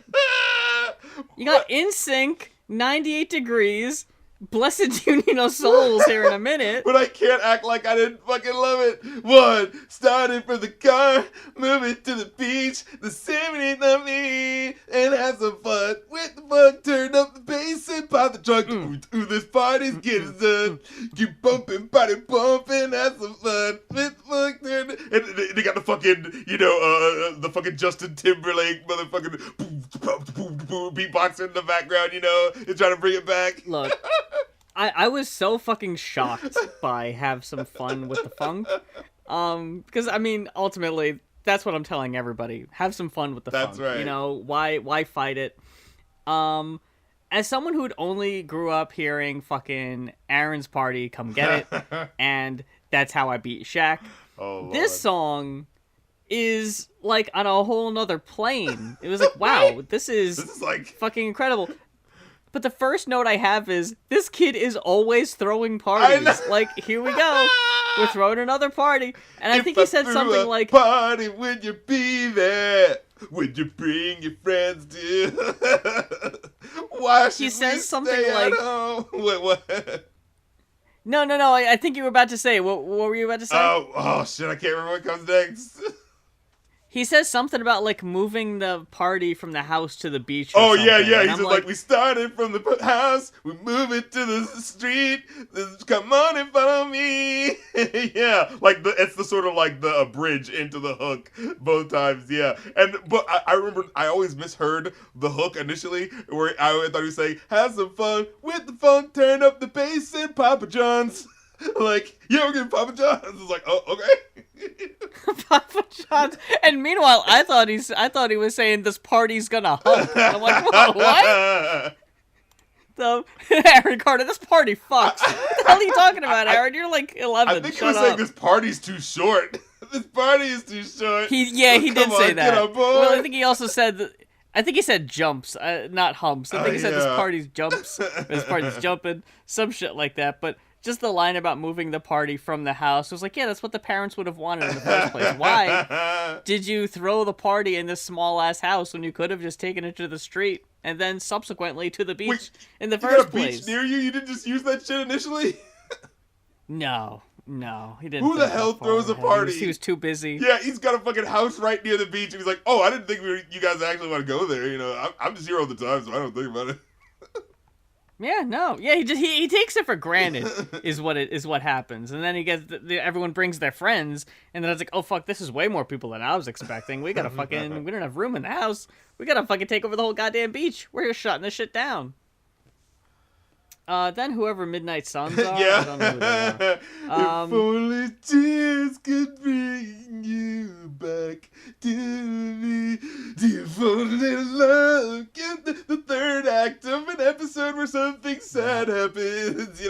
You got NSYNC, 98 Degrees, Blessed Union of Souls here in a minute. But I can't act like I didn't fucking love it. One, started from the car, moving to the beach, the salmon ain't on me, and have some fun. With the fun, turn up the bass and pop the trunk. Ooh, this party's getting done. Keep bumping, party bumping, have some fun. With the fun, turn. And they got the fucking, the fucking Justin Timberlake motherfucking beatbox in the background, it's trying to bring it back. Look. I was so fucking shocked by Have Some Fun with the Funk. Because, ultimately, that's what I'm telling everybody. Have some fun with the funk. That's right. Why fight it? As someone who'd only grew up hearing fucking Aaron's Party, Come Get It, and That's How I Beat Shaq, this song is, like, on a whole nother plane. It was like, wow, this is like fucking incredible. But the first note I have is, this kid is always throwing parties. Like, here we go. We're throwing another party. And I think he said something like... party, would you be there? Would you bring your friends to... Why should he says we something stay like... at home? Wait, what? No. I think you were about to say... What were you about to say? Oh, shit. I can't remember what comes next. He says something about, like, moving the party from the house to the beach or something. Yeah. He says, like, we started from the house, we move it to the street, come on and follow me. Yeah, like, it's the sort of, like, the bridge into the hook both times, yeah. But I remember, I always misheard the hook initially, where I thought he was saying, have some fun with the funk, turn up the bass and Papa John's. Like, we're getting Papa John's. It's like, oh, okay. Papa John's. And meanwhile, I thought he was saying this party's gonna hump. And I'm like, whoa, what? So, Aaron Carter, this party fucks. What the hell are you talking about, Aaron? You're like 11. I think he was saying this party's too short. This party is too short. He did say that. Well, I think he also said that. I think he said jumps, not humps. I think he said this party's jumps. This party's jumping. Some shit like that. But just the line about moving the party from the house was like, yeah, that's what the parents would have wanted in the first place. Why did you throw the party in this small-ass house when you could have just taken it to the street and then subsequently to the beach in the first place? Beach near you? You didn't just use that shit initially? No, he didn't. Who the hell throws a party? He was too busy. Yeah, he's got a fucking house right near the beach, and he's like, oh, I didn't think you guys actually want to go there. I'm just here all the time, so I don't think about it. Yeah, no. Yeah, he takes it for granted is what happens. And then he gets everyone brings their friends, and then it's like, "Oh fuck, this is way more people than I was expecting. We don't have room in the house. We got to fucking take over the whole goddamn beach. We're just shutting this shit down." Then whoever Midnight Suns are, yeah. I don't know who they are. If only tears could bring you back to me. If only love get the third act of an episode where something sad happens,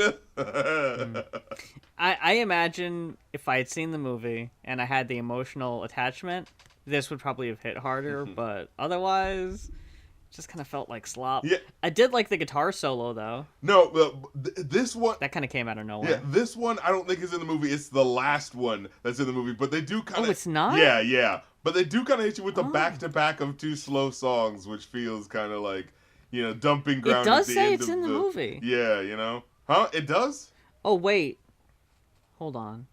I imagine if I had seen the movie and I had the emotional attachment, this would probably have hit harder, but otherwise... just kind of felt like slop. Yeah. I did like the guitar solo, though. No, this one... that kind of came out of nowhere. Yeah, this one I don't think is in the movie. It's the last one that's in the movie. But they do kind of... Oh, it's not? Yeah. But they do kind of hit you with the back-to-back of two slow songs, which feels kind of like, dumping ground. It does at the say end it's of in the movie. Yeah, Huh? It does? Oh, wait. Hold on.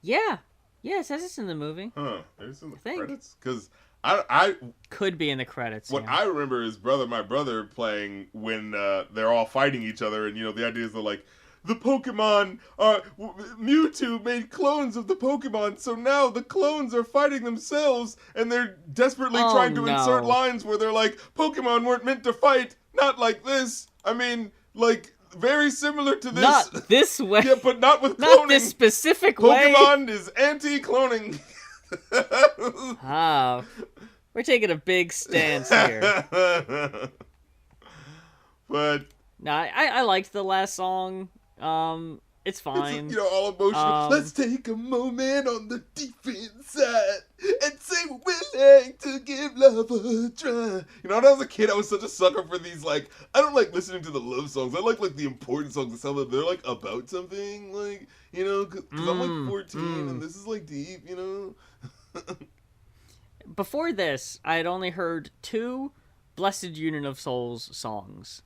Yeah. Yeah, it says it's in the movie. Huh. It's in the credits? Because I could be in the credits. What I remember is my brother playing when they're all fighting each other, and the idea is they're like, the Pokemon Mewtwo made clones of the Pokemon, so now the clones are fighting themselves, and they're desperately trying to insert lines where they're like, Pokemon weren't meant to fight, not like this. I mean, like, very similar to this. Not this way. Yeah, but not with cloning. Not this specific way. Pokemon is anti-cloning. We're taking a big stance here. But no, I liked the last song. It's fine. It's, all emotional. Let's take a moment on the defense side and say we're willing to give love a try. When I was a kid, I was such a sucker for these, like, I don't like listening to the love songs. I like the important songs that sound like they're, like, about something, like, because I'm, like, 14, and this is, like, deep, Before this, I had only heard 2 Blessed Union of Souls songs.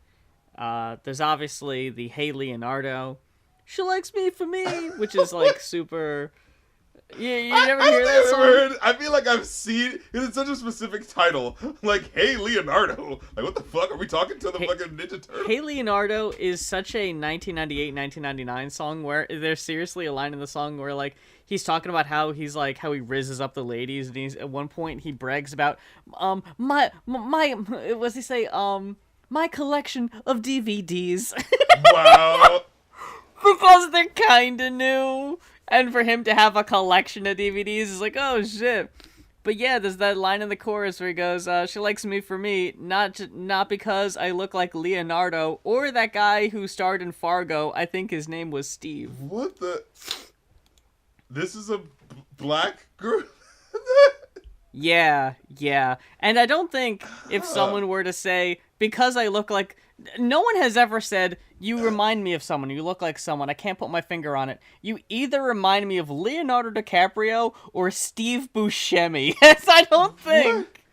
There's obviously the Hey Leonardo, She Likes Me for Me, which is like super. You never hear that song? I feel like I've seen, because it's such a specific title. Like, Hey Leonardo. Like, what the fuck? Are we talking to the fucking Ninja Turtle? Hey Leonardo is such a 1998-1999 song where there's seriously a line in the song where, like, he's talking about how he rizzes up the ladies, and at one point he brags about, my what's he say? My collection of DVDs. Wow. Because they're kinda new. And for him to have a collection of DVDs is like, oh shit. But yeah, there's that line in the chorus where he goes, she likes me for me, not because I look like Leonardo, or that guy who starred in Fargo. I think his name was Steve. What the? This is a black girl? Yeah. And I don't think if someone were to say, because I look like... No one has ever said, you remind me of someone, you look like someone, I can't put my finger on it. You either remind me of Leonardo DiCaprio or Steve Buscemi. I don't think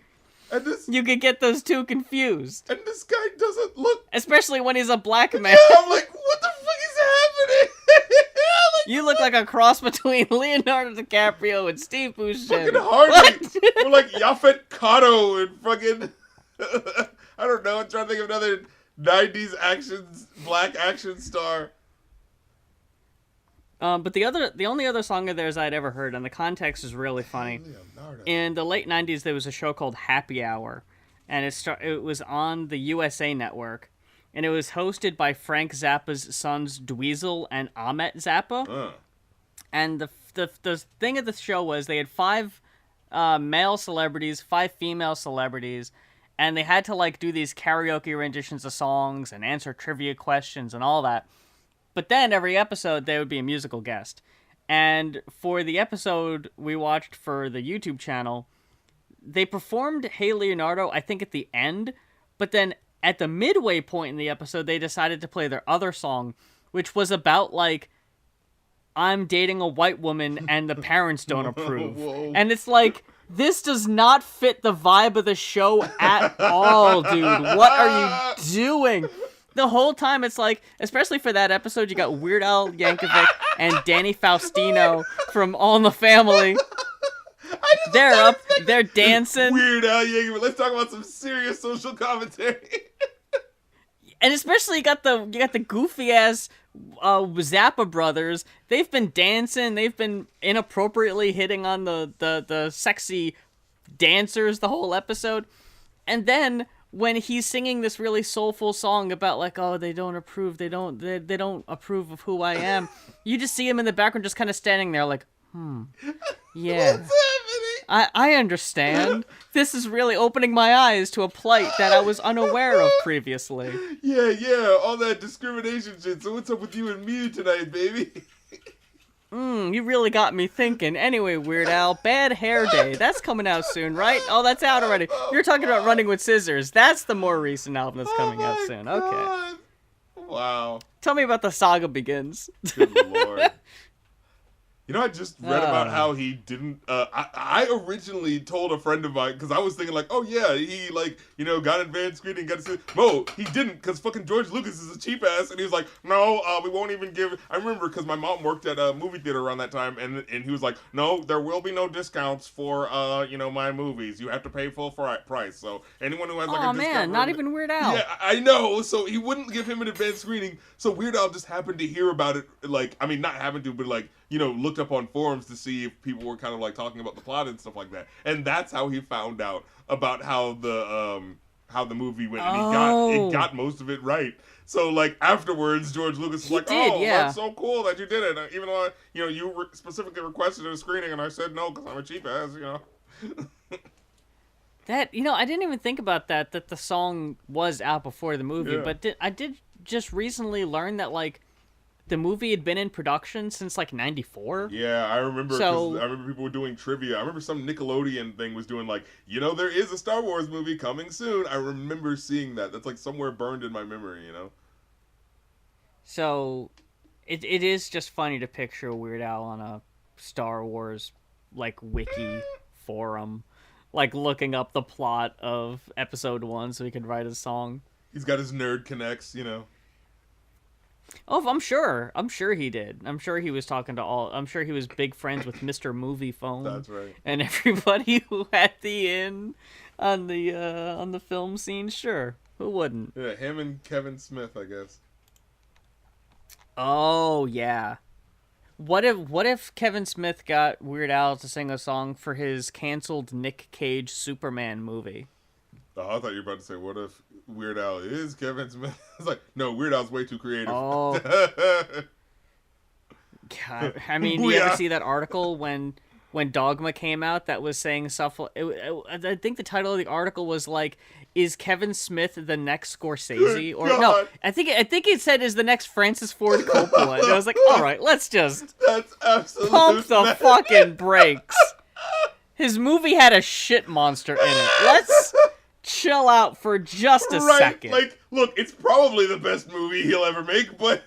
you could get those two confused. And this guy doesn't look... Especially when he's a black man. Yeah, I'm like, what the fuck is happening? You look like a cross between Leonardo DiCaprio and Steve Buscemi. Fucking hardly. We're like Yaphet Kotto and fucking... I don't know, I'm trying to think of another 90s black action star. But the only other song of theirs I'd ever heard, and the context is really funny. In the late 90s, there was a show called Happy Hour, and it was on the USA Network, and it was hosted by Frank Zappa's sons Dweezil and Ahmet Zappa. And the thing of the show was they had 5 male celebrities, 5 female celebrities, and they had to, like, do these karaoke renditions of songs and answer trivia questions and all that. But then every episode, there would be a musical guest. And for the episode we watched for the YouTube channel, they performed Hey Leonardo, I think, at the end. But then at the midway point in the episode, they decided to play their other song, which was about, like, I'm dating a white woman and the parents don't approve. And it's like... This does not fit the vibe of the show at all, dude. What are you doing? The whole time it's like, especially for that episode, you got Weird Al Yankovic and Danny Faustino from All in the Family. They're up, they're dancing. Weird Al Yankovic. Let's talk about some serious social commentary. And especially you got the goofy ass Zappa brothers. They've been dancing. They've been inappropriately hitting on the sexy dancers the whole episode. And then when he's singing this really soulful song about, like, oh, they don't approve. They don't approve of who I am. You just see him in the background, just kind of standing there, like, yeah. What's happening? I understand. This is really opening my eyes to a plight that I was unaware of previously. Yeah, all that discrimination shit. So what's up with you and me tonight, baby? You really got me thinking. Anyway, Weird Al, Bad Hair Day. That's coming out soon, right? Oh, that's out already. You're talking about Running with Scissors. That's the more recent album that's coming out soon. God. Okay. Wow. Tell me about The Saga Begins. Good lord. You know, I just read about how he didn't. I originally told a friend of mine because I was thinking like, oh yeah, he like got advanced screening, got to see. No, he didn't because fucking George Lucas is a cheap ass, and he was like, no, we won't even give. I remember because my mom worked at a movie theater around that time, and he was like, no, there will be no discounts for my movies. You have to pay full price. So anyone who has like a discount. Oh man, not even Weird Al. Yeah, I know. So he wouldn't give him an advanced screening. So Weird Al just happened to hear about it. Like, I mean, not happened to, but like. Looked up on forums to see if people were kind of like talking about the plot and stuff like that, and that's how he found out about how the movie went, and he got most of it right. So like afterwards, George Lucas was like, that's so cool that you did it, even though you specifically requested a screening, and I said no because I'm a cheap ass, That I didn't even think about that the song was out before the movie, but I did just recently learn that like. The movie had been in production since like '94. Yeah, I remember. So, I remember people were doing trivia. I remember some Nickelodeon thing was doing like, there is a Star Wars movie coming soon. I remember seeing that. That's like somewhere burned in my memory, So, it is just funny to picture Weird Al on a Star Wars like wiki forum, like looking up the plot of Episode 1 so he could write a song. He's got his nerd connects, Oh, I'm sure he did. I'm sure he was talking to I'm sure he was big friends with Mr. Movie Phone. That's right. And everybody who had the in on the film scene. Sure, who wouldn't? Yeah, him and Kevin Smith, I guess. Oh yeah. What if Kevin Smith got Weird Al to sing a song for his canceled Nick Cage Superman movie? Oh, I thought you were about to say, what if Weird Al is Kevin Smith? It's like, no, Weird Al's way too creative. Oh. God. I mean, do you ever see that article when Dogma came out that was saying stuff? I think the title of the article was like, "Is Kevin Smith the next Scorsese?" Or no, I think it said, "Is the next Francis Ford Coppola?" And I was like, all right, let's just pump the fucking brakes. His movie had a shit monster in it. Let's chill out for just a second. Like, look, it's probably the best movie he'll ever make, but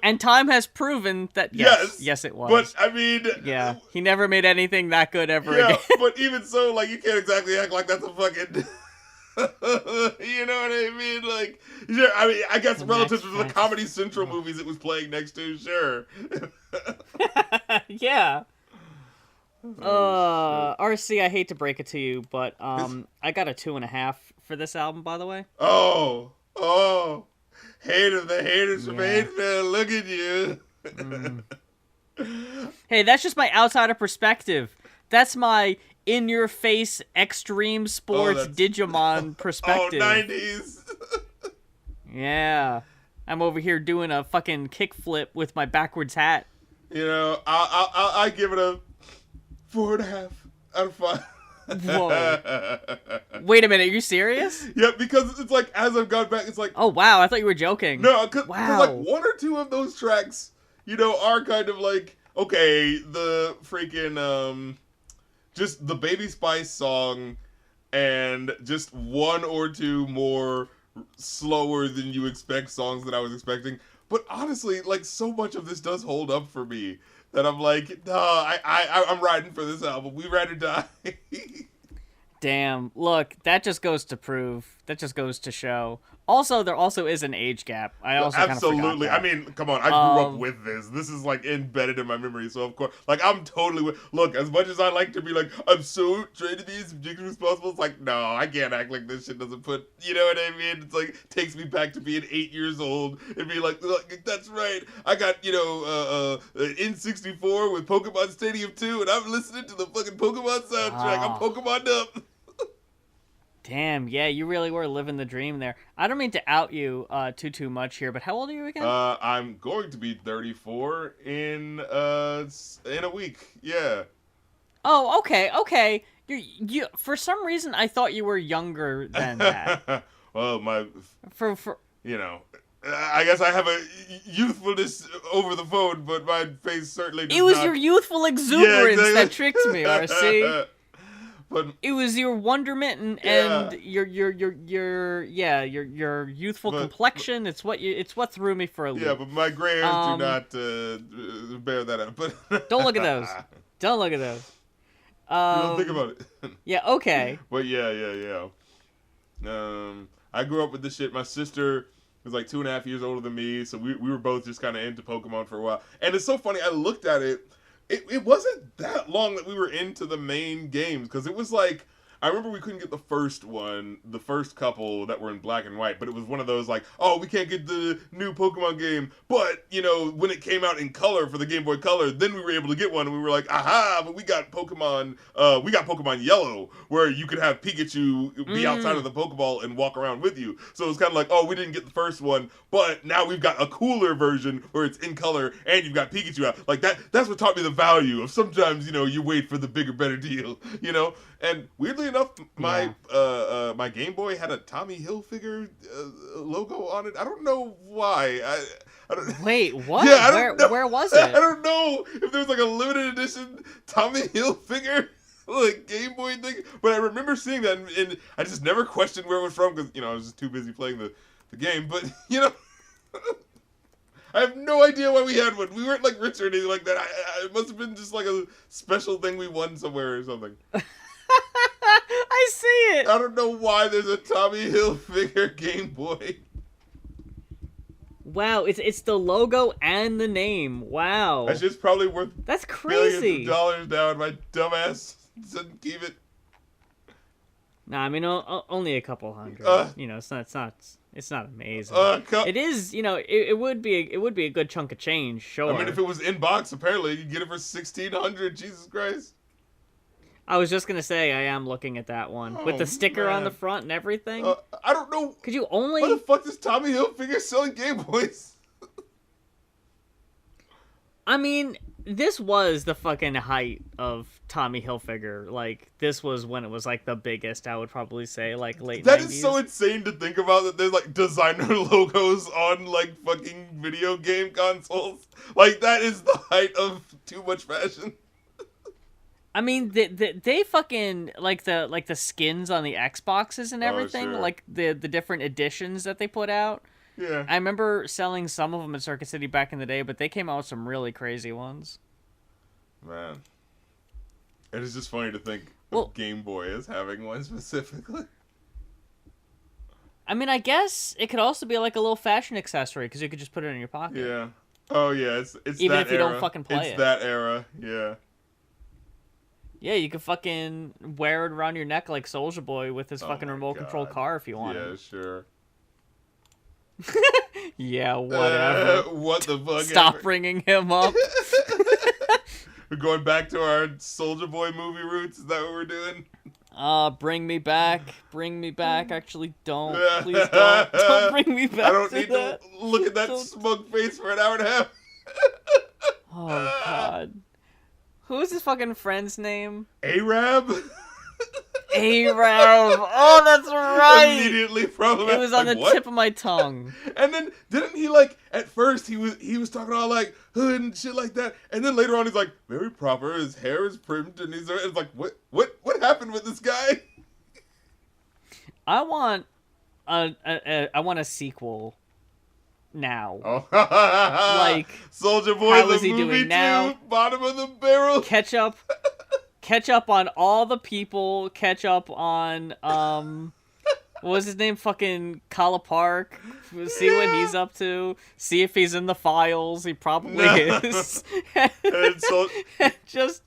and time has proven that yes it was. But I mean, yeah, he never made anything that good ever again. But even so, like, you can't exactly act like that's a fucking. You know what I mean? Like, sure. I mean, I guess relative to the Comedy Central movies it was playing next to, sure. Yeah. RC, I hate to break it to you, but I got a 2.5 for this album, by the way. Oh, hate of the haters from Hateville, look at you. Hey, that's just my outsider perspective. That's my in-your-face extreme sports Digimon perspective. 90s. Yeah, I'm over here doing a fucking kickflip with my backwards hat. I give it a 4.5 out of 5. Whoa. Wait a minute, are you serious? Yeah, because it's like, as I've gone back, it's like... Oh, wow, I thought you were joking. No, because like one or two of those tracks, are kind of like, okay, the freaking, just the Baby Spice song, and just one or two more slower than you expect songs that I was expecting. But honestly, like, so much of this does hold up for me. That I'm like, no, I'm riding for this album. We ride or die. Damn. Look, that just goes to show. Also, there also is an age gap. I also absolutely. Kind of forgot that. I mean, come on. I grew up with this. This is like embedded in my memory. So of course, like I'm totally look. As much as I like to be like, I'm so trained to be subjectively responsible. It's like, no, I can't act like this shit doesn't put. You know what I mean? It's like takes me back to being 8 years old and be like that's right. I got N64 with Pokemon Stadium 2, and I'm listening to the fucking Pokemon soundtrack. I'm Pokemoned up. Damn, yeah, you really were living the dream there. I don't mean to out you too much here, but how old are you again? I'm going to be 34 in a week. Yeah. Oh, okay. You for some reason I thought you were younger than that. Well, for I guess I have a youthfulness over the phone, but my face certainly does It was not. Your youthful exuberance that tricked me, RC. But it was your wonderment and your youthful complexion. It's what threw me for a loop. Yeah, but my gray hairs do not bear that out. But don't look at those. Don't look at those. Don't think about it. Yeah. Okay. But yeah. I grew up with this shit. My sister was like 2.5 years older than me, so we were both just kind of into Pokemon for a while. And it's so funny. I looked at it. It wasn't that long that we were into the main games, because it was like, I remember we couldn't get the first couple that were in black and white, but it was one of those like, oh, we can't get the new Pokemon game, but, you know, when it came out in color for the Game Boy Color, then we were able to get one, and we were like, aha, but we got Pokemon Yellow, where you could have Pikachu be outside of the Pokeball and walk around with you. So it was kind of like, oh, we didn't get the first one, but now we've got a cooler version where it's in color, and you've got Pikachu out. Like, that's what taught me the value of sometimes, you know, you wait for the bigger, better deal, you know? And weirdly enough, my Game Boy had a Tommy Hilfiger logo on it. I don't know why. I don't, Wait, what? Yeah, I don't know. Where was it? I don't know if there was like a limited edition Tommy Hilfiger like Game Boy thing, but I remember seeing that, and I just never questioned where it was from, because, you know, I was just too busy playing the game. But, you know, I have no idea why we had one. We weren't like rich or anything like that. It must have been just like a special thing we won somewhere or something. I see it. I don't know why there's a Tommy Hilfiger Game Boy. Wow, it's the logo and the name. Wow. That shit's probably worth crazy. Billions of dollars now, and my dumbass doesn't keep it. Nah, I mean only a couple hundred. You know, it's not amazing. It is, you know, it would be a good chunk of change. Sure. I mean, if it was in box, apparently you could get it for $1,600. Jesus Christ. I was just gonna say, I am looking at that one with the sticker on the front and everything. I don't know. Could you only? Why the fuck is Tommy Hilfiger selling Game Boys? I mean, this was the fucking height of Tommy Hilfiger. Like, this was when it was like the biggest. I would probably say, like, late. That 90s. Is so insane to think about, that there's like designer logos on like fucking video game consoles. Like, that is the height of too much fashion. I mean, they fucking like the skins on the Xboxes and everything, sure. like the different editions that they put out. Yeah. I remember selling some of them at Circuit City back in the day, but they came out with some really crazy ones. Man, it is just funny to think of Game Boy as having one specifically. I mean, I guess it could also be like a little fashion accessory, because you could just put it in your pocket. Yeah. Oh yeah, it's even that if you era. don't fucking play it. It's that era. Yeah. Yeah, you could fucking wear it around your neck like Soulja Boy with his fucking remote control car if you want. Yeah, sure. Yeah, whatever. What the fuck? Stop bringing him up. We're going back to our Soulja Boy movie roots. Is that what we're doing? Bring me back. Bring me back. Actually, don't. Please don't. Don't bring me back. I don't need to look at that smug face for an hour and a half. Oh, God. Who's his fucking friend's name? Arab? Arab. Oh, that's right. Immediately problematic. It was on the tip of my tongue. And then didn't he like at first he was talking all like hood and shit like that, and then later on he's like very proper. His hair is primed, and it's like what happened with this guy? I want a sequel now. Oh. Like Soulja Boy, how the is he movie doing now? Bottom of the barrel. Catch up on all the people. Catch up on what was his name? Fucking Kala Park. See what he's up to. See if he's in the files. He probably is. Just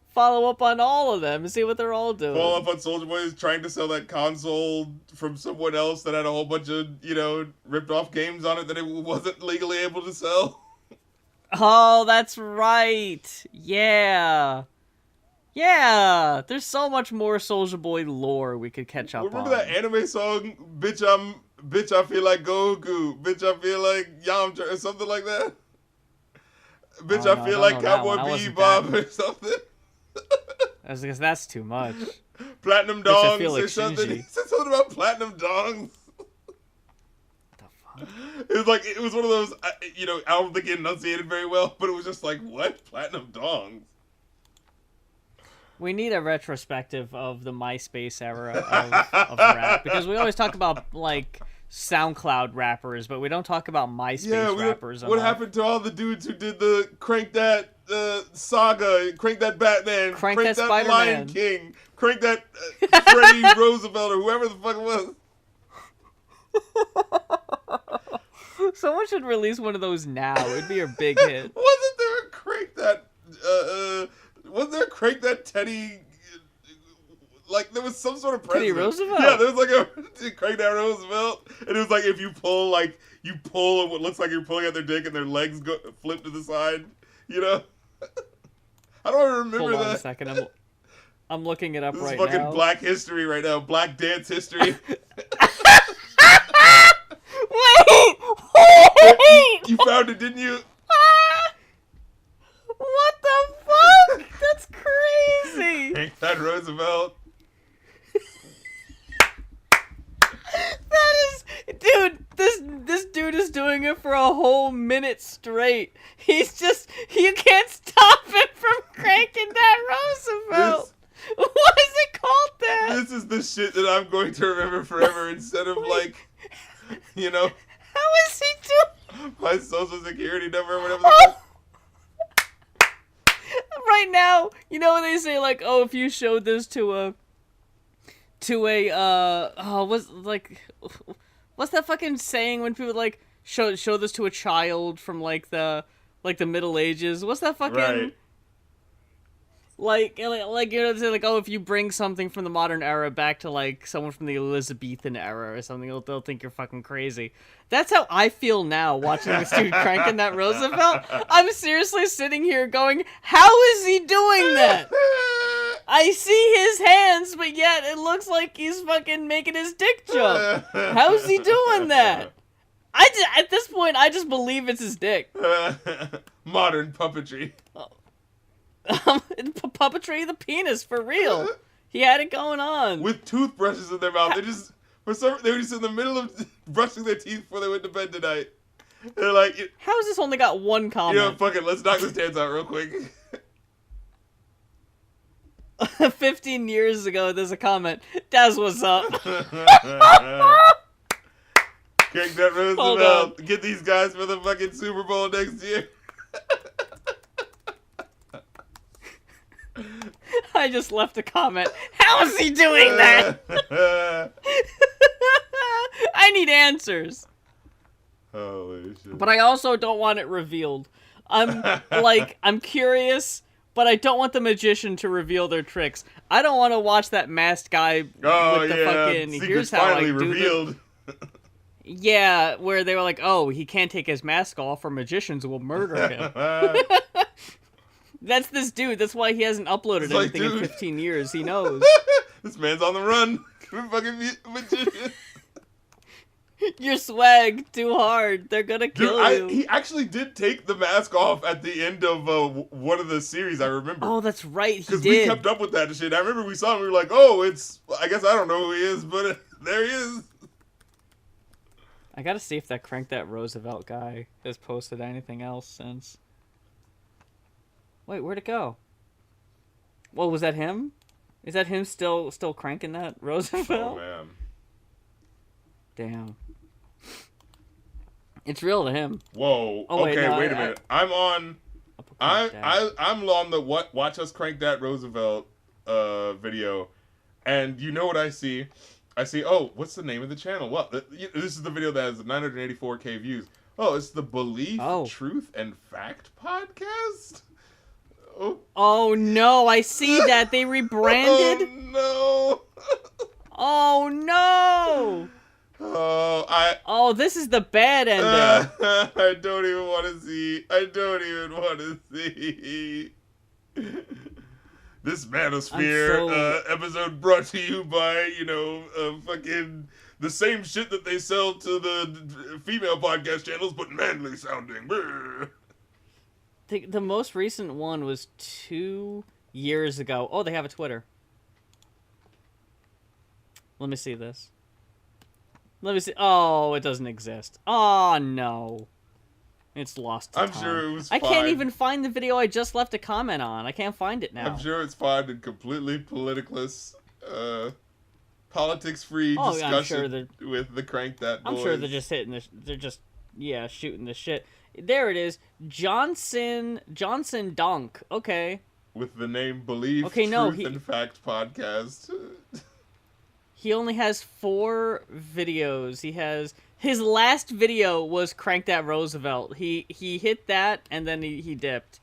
follow up on all of them and see what they're all doing. Follow up on Soulja Boy trying to sell that console from someone else that had a whole bunch of, you know, ripped off games on it that it wasn't legally able to sell. Oh, that's right. Yeah. Yeah. There's so much more Soulja Boy lore we could catch up on. Remember that anime song, Bitch, I feel like Goku, Bitch, I feel like Yamcha, or something like that? Bitch, I feel like Cowboy Bebop or something? Because that's too much. Platinum dongs like or something. Shinji. He said something about platinum dongs. It was one of those, you know, I don't think he enunciated very well, but it was just like, what? Platinum dongs? We need a retrospective of the MySpace era of rap, because we always talk about like SoundCloud rappers, but we don't talk about MySpace rappers. What happened to all the dudes who did the Crank That Saga, Crank That Batman, Crank That Lion King, Crank That Freddie Roosevelt, or whoever the fuck it was? Someone should release one of those now. It'd be a big hit. Wasn't there a Crank That? Wasn't there a Crank That Teddy? Like, there was some sort of president. Teddy Roosevelt? Yeah, there was like a Crank That Roosevelt. And it was like if you pull and what looks like you're pulling at their dick and their legs flip to the side. You know? I don't remember that. Hold on a second. I'm looking it up right now. This is fucking Black history right now. Black dance history. Wait! You found it, didn't you? What the fuck? That's crazy. Ain't that Roosevelt? That is, dude. This dude is doing it for a whole minute straight. You can't stop him from cranking that Roosevelt. What is it called that? This is the shit that I'm going to remember forever instead of like, you know. How is he doing? My social security number or whatever the fuck. Right now, you know when they say like, oh, if you showed this to what's that fucking saying when people like show this to a child from like the Middle Ages? What's that fucking right. Like you know, they say like, oh, if you bring something from the modern era back to like someone from the Elizabethan era or something, they'll think you're fucking crazy. That's how I feel now watching this dude cranking that Roosevelt. I'm seriously sitting here going, how is he doing that? I see his hands, but yet it looks like he's fucking making his dick jump. How's he doing that? At this point, I just believe it's his dick. Modern puppetry. Puppetry the penis, for real. He had it going on. With toothbrushes in their mouth. They were just in the middle of brushing their teeth before they went to bed tonight. They're like, how has this only got one comment? You know, fuck it, let's knock this dance out real quick. 15 years ago, there's a comment. That's what's up. Crank that Roosevelt. Get these guys for the fucking Super Bowl next year. I just left a comment. How is he doing that? I need answers. Holy shit. But I also don't want it revealed. I'm curious, but I don't want the magician to reveal their tricks. I don't want to watch that masked guy with the fucking Secret's here's how I do revealed. Yeah, where they were like, oh, he can't take his mask off or magicians will murder him. That's this dude. That's why he hasn't uploaded anything in 15 years. He knows. This man's on the run. Fucking magician. Your swag too hard. They're gonna kill you. He actually did take the mask off at the end of one of the series. I remember. Oh, that's right. He did. Because we kept up with that shit. I remember we saw him. We were like, oh, I guess I don't know who he is, but there he is. I gotta see if that Crank That Roosevelt guy has posted anything else since. Wait, where'd it go? Well, was that him? Is that him still cranking that Roosevelt? Oh man. Damn. It's real to him. Whoa. Oh, okay, wait a minute. I'm on the watch us crank that Roosevelt video, and you know what I see? I see, oh, what's the name of the channel? What? This is the video that has 984K views. Oh, it's the Belief, Truth, and Fact podcast? Oh no, I see that. They rebranded. Oh no. Oh no. Oh, this is the bad ending. I don't even want to see. This Manosphere episode brought to you by, fucking the same shit that they sell to the female podcast channels, but manly sounding. The most recent one was 2 years ago. Oh, they have a Twitter. Let me see this. Let me see. Oh, it doesn't exist. Oh, no. It's lost to I'm time. sure it was I fine. can't even find the video I just left a comment on. I can't find it now. I'm sure it's fine and completely politicless, politics-free discussion with the Crank That Boys. I'm sure they're just hitting this. They're just shooting the shit. There it is. Johnson Dunk. Okay. With the name Believe Truth and Fact Podcast. He only has 4 videos. He has his last video was Crank That Roosevelt. He hit that and then he dipped.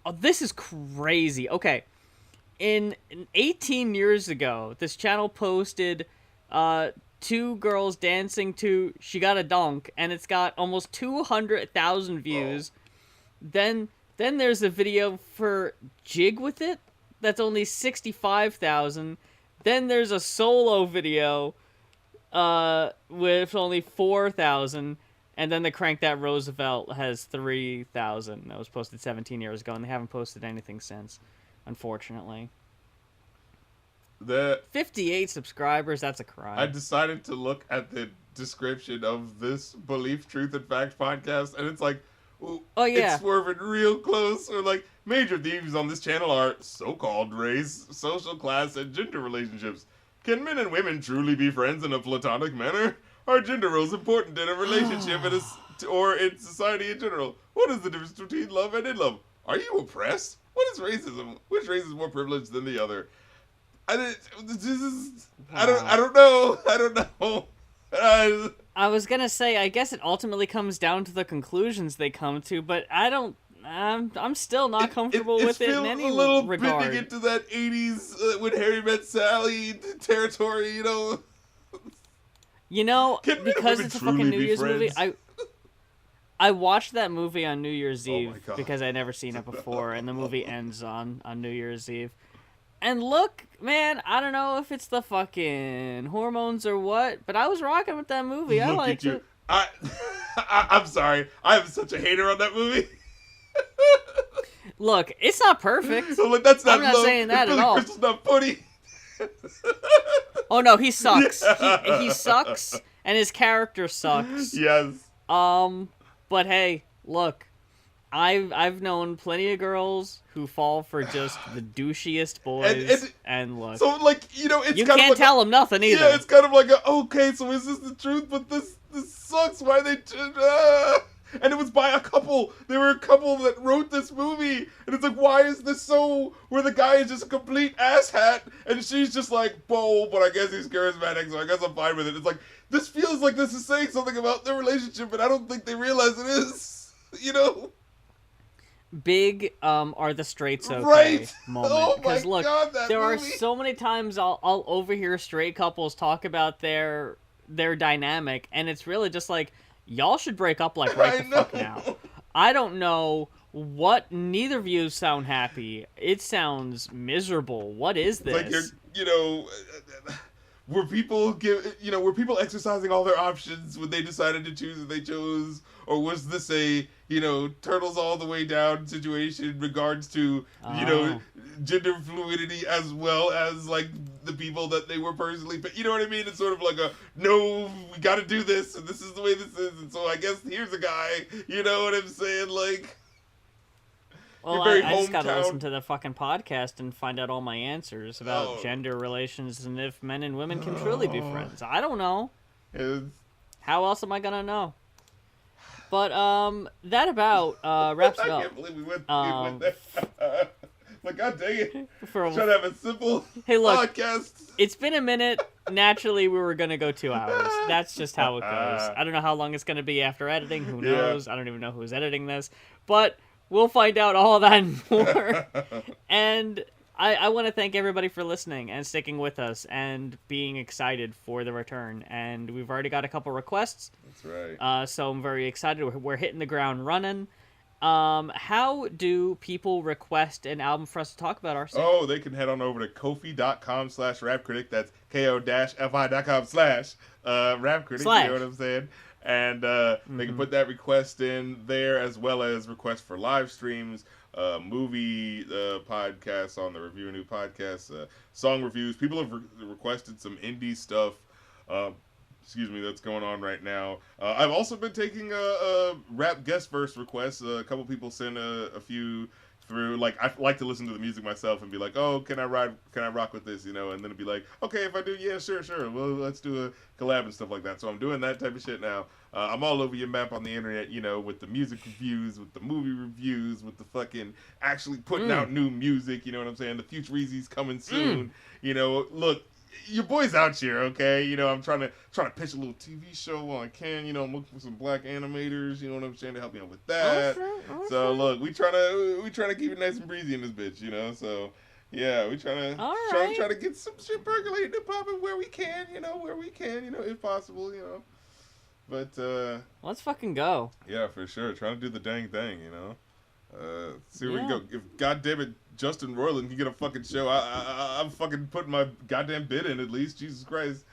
Oh, this is crazy. Okay. In 18 years ago, this channel posted 2 girls dancing to She Got a Dunk, and it's got almost 200,000 views. Then there's a video for Jig With It that's only 65,000. Then there's a solo video with only 4,000. And then the Crank That Roosevelt has 3,000. That was posted 17 years ago, and they haven't posted anything since, unfortunately. 58 subscribers, that's a crime. I decided to look at the description of this Belief, Truth, and Fact podcast, and it's like, oh yeah, it's swerving real close. Or like, major themes on this channel are so-called race, social class, and gender relationships. Can men and women truly be friends in a platonic manner? Are gender roles important in a relationship or in society in general? What is the difference between love and in love? Are you oppressed? What is racism? Which race is more privileged than the other? I don't know. I was gonna say, I guess it ultimately comes down to the conclusions they come to, but I'm still not comfortable with it in any regard. It's a little bending into that 80s When Harry Met Sally territory, because it's a fucking New Year's movie, I watched that movie on New Year's Eve because I'd never seen it before, and the movie ends on New Year's Eve. And look, man, I don't know if it's the fucking hormones or what, but I was rocking with that movie. I liked it. I'm sorry. I'm such a hater on that movie. Look, it's not perfect. So, that's not I'm not saying that at all. Crystal's not funny. Oh no, he sucks. He sucks, and his character sucks. Yes. But hey, look, I've known plenty of girls who fall for just the douchiest boys, and look. So it's you kind of can't tell them nothing either. Yeah, it's kind of like okay, so is this the truth? But this sucks. Why they? And it was by a couple. There were a couple that wrote this movie, and it's like, why is this so? Where the guy is just a complete asshat, and she's just like, bold, but I guess he's charismatic, so I guess I'm fine with it. It's like, this feels like this is saying something about their relationship, and I don't think they realize it is. Big are the straights okay right. moment. Oh my look, God, there movie. Are so many times I'll overhear straight couples talk about their dynamic, and it's really just like, y'all should break up like right the fuck now. I don't know what, neither of you sound happy. It sounds miserable. What is this? Like were people exercising all their options when they decided to choose what they chose, or was this a turtles all the way down situation in regards to gender fluidity as well as like the people that they were personally, you know what I mean? It's sort of like no, we got to do this, and this is the way this is, and so I guess here's a guy. You know what I'm saying? Like, well, I just gotta listen to the fucking podcast and find out all my answers about gender relations and if men and women can truly be friends. I don't know. How else am I gonna know? But that about wraps it up. I can't believe we went there. Like, God dang it. Trying to have a simple podcast. It's been a minute. Naturally, we were going to go 2 hours. That's just how it goes. I don't know how long it's going to be after editing. Who knows? I don't even know who's editing this. But we'll find out all that and more. And I want to thank everybody for listening and sticking with us and being excited for the return. And we've already got a couple requests. That's right. So I'm very excited. We're hitting the ground running. How do people request an album for us to talk about, RC? Oh, they can head on over to Ko-fi.com/rapcritic. That's ko-fi.com/rapcritic. You know what I'm saying? And they can put that request in there, as well as requests for live streams, movie podcasts on the Review a New Podcast, song reviews. People have requested some indie stuff. that's going on right now. I've also been taking rap guest verse requests. A couple people sent a few through. Like, I like to listen to the music myself and be like, oh, can I rock with this, and then it'd be like, okay, if I do, yeah, sure, well, let's do a collab and stuff like that. So I'm doing that type of shit now. I'm all over your map on the internet, with the music reviews, with the movie reviews, with the fucking actually putting out new music, you know what I'm saying? The Futureezy's coming soon. Look, your boy's out here, okay? I'm trying to pitch a little TV show while I can. I'm looking for some black animators, you know what I'm saying, to help me out with that. Okay. So look, we trying to keep it nice and breezy in this bitch, So yeah, we trying to get some shit percolated and popping where we can, if possible, But let's fucking go. Yeah, for sure. Trying to do the dang thing, See where we can go. If goddammit Justin Roiland can get a fucking show, I'm fucking putting my goddamn bid in at least. Jesus Christ.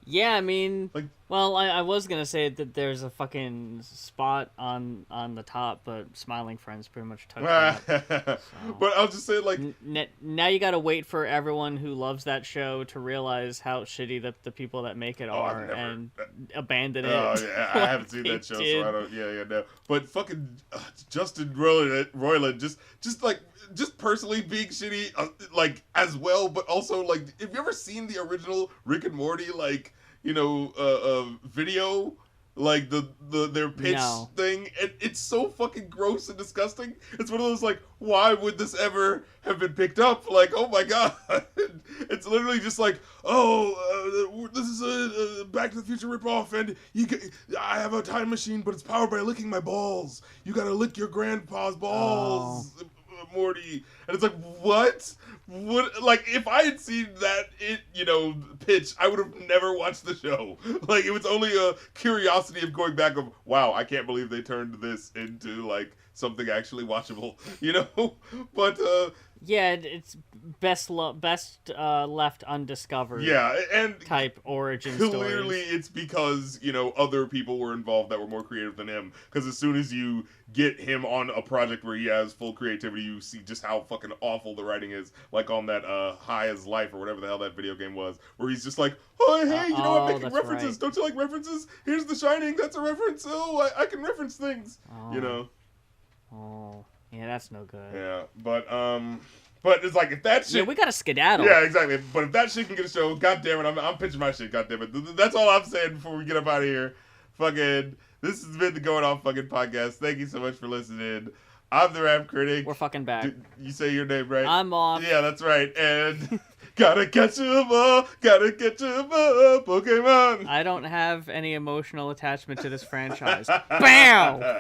Yeah, I mean, I was gonna say that there's a fucking spot on the top, but Smiling Friends pretty much took that. So. But I'll just say, like, now you gotta wait for everyone who loves that show to realize how shitty the people that make it are and abandon it. Oh yeah, I haven't seen that show, so I don't. Yeah, no. But fucking Justin Roiland, just personally being shitty, as well, but also, like, have you ever seen the original Rick and Morty, video, like their pitch thing? It's so fucking gross and disgusting. It's one of those, like, why would this ever have been picked up? Like, oh my god. It's literally just like, this is a Back to the Future ripoff, and I have a time machine, but it's powered by licking my balls. You gotta lick your grandpa's balls. Oh. Morty, and it's like, what? Like, if I had seen that pitch, I would have never watched the show. Like, it was only a curiosity of going back of, wow, I can't believe they turned this into, like, something actually watchable, But yeah, it's best left undiscovered. Yeah, and type origin clearly stories. It's because other people were involved that were more creative than him. Because as soon as you get him on a project where he has full creativity, you see just how fucking awful the writing is. Like on that High as Life or whatever the hell that video game was, where he's just like, oh hey, I'm making references. Right. Don't you like references? Here's The Shining. That's a reference. Oh, I can reference things. Oh, yeah, that's no good. Yeah, but it's like, if that shit... Yeah, we gotta skedaddle. Yeah, exactly. But if that shit can get a show, goddamn it, I'm pitching my shit, goddamn it. That's all I'm saying before we get up out of here. Fucking, this has been the Going Off fucking podcast. Thank you so much for listening. I'm the Rap Critic. We're fucking back. You say your name, right? I'm off. Yeah, that's right. And gotta catch 'em all, Pokemon. I don't have any emotional attachment to this franchise. Bow!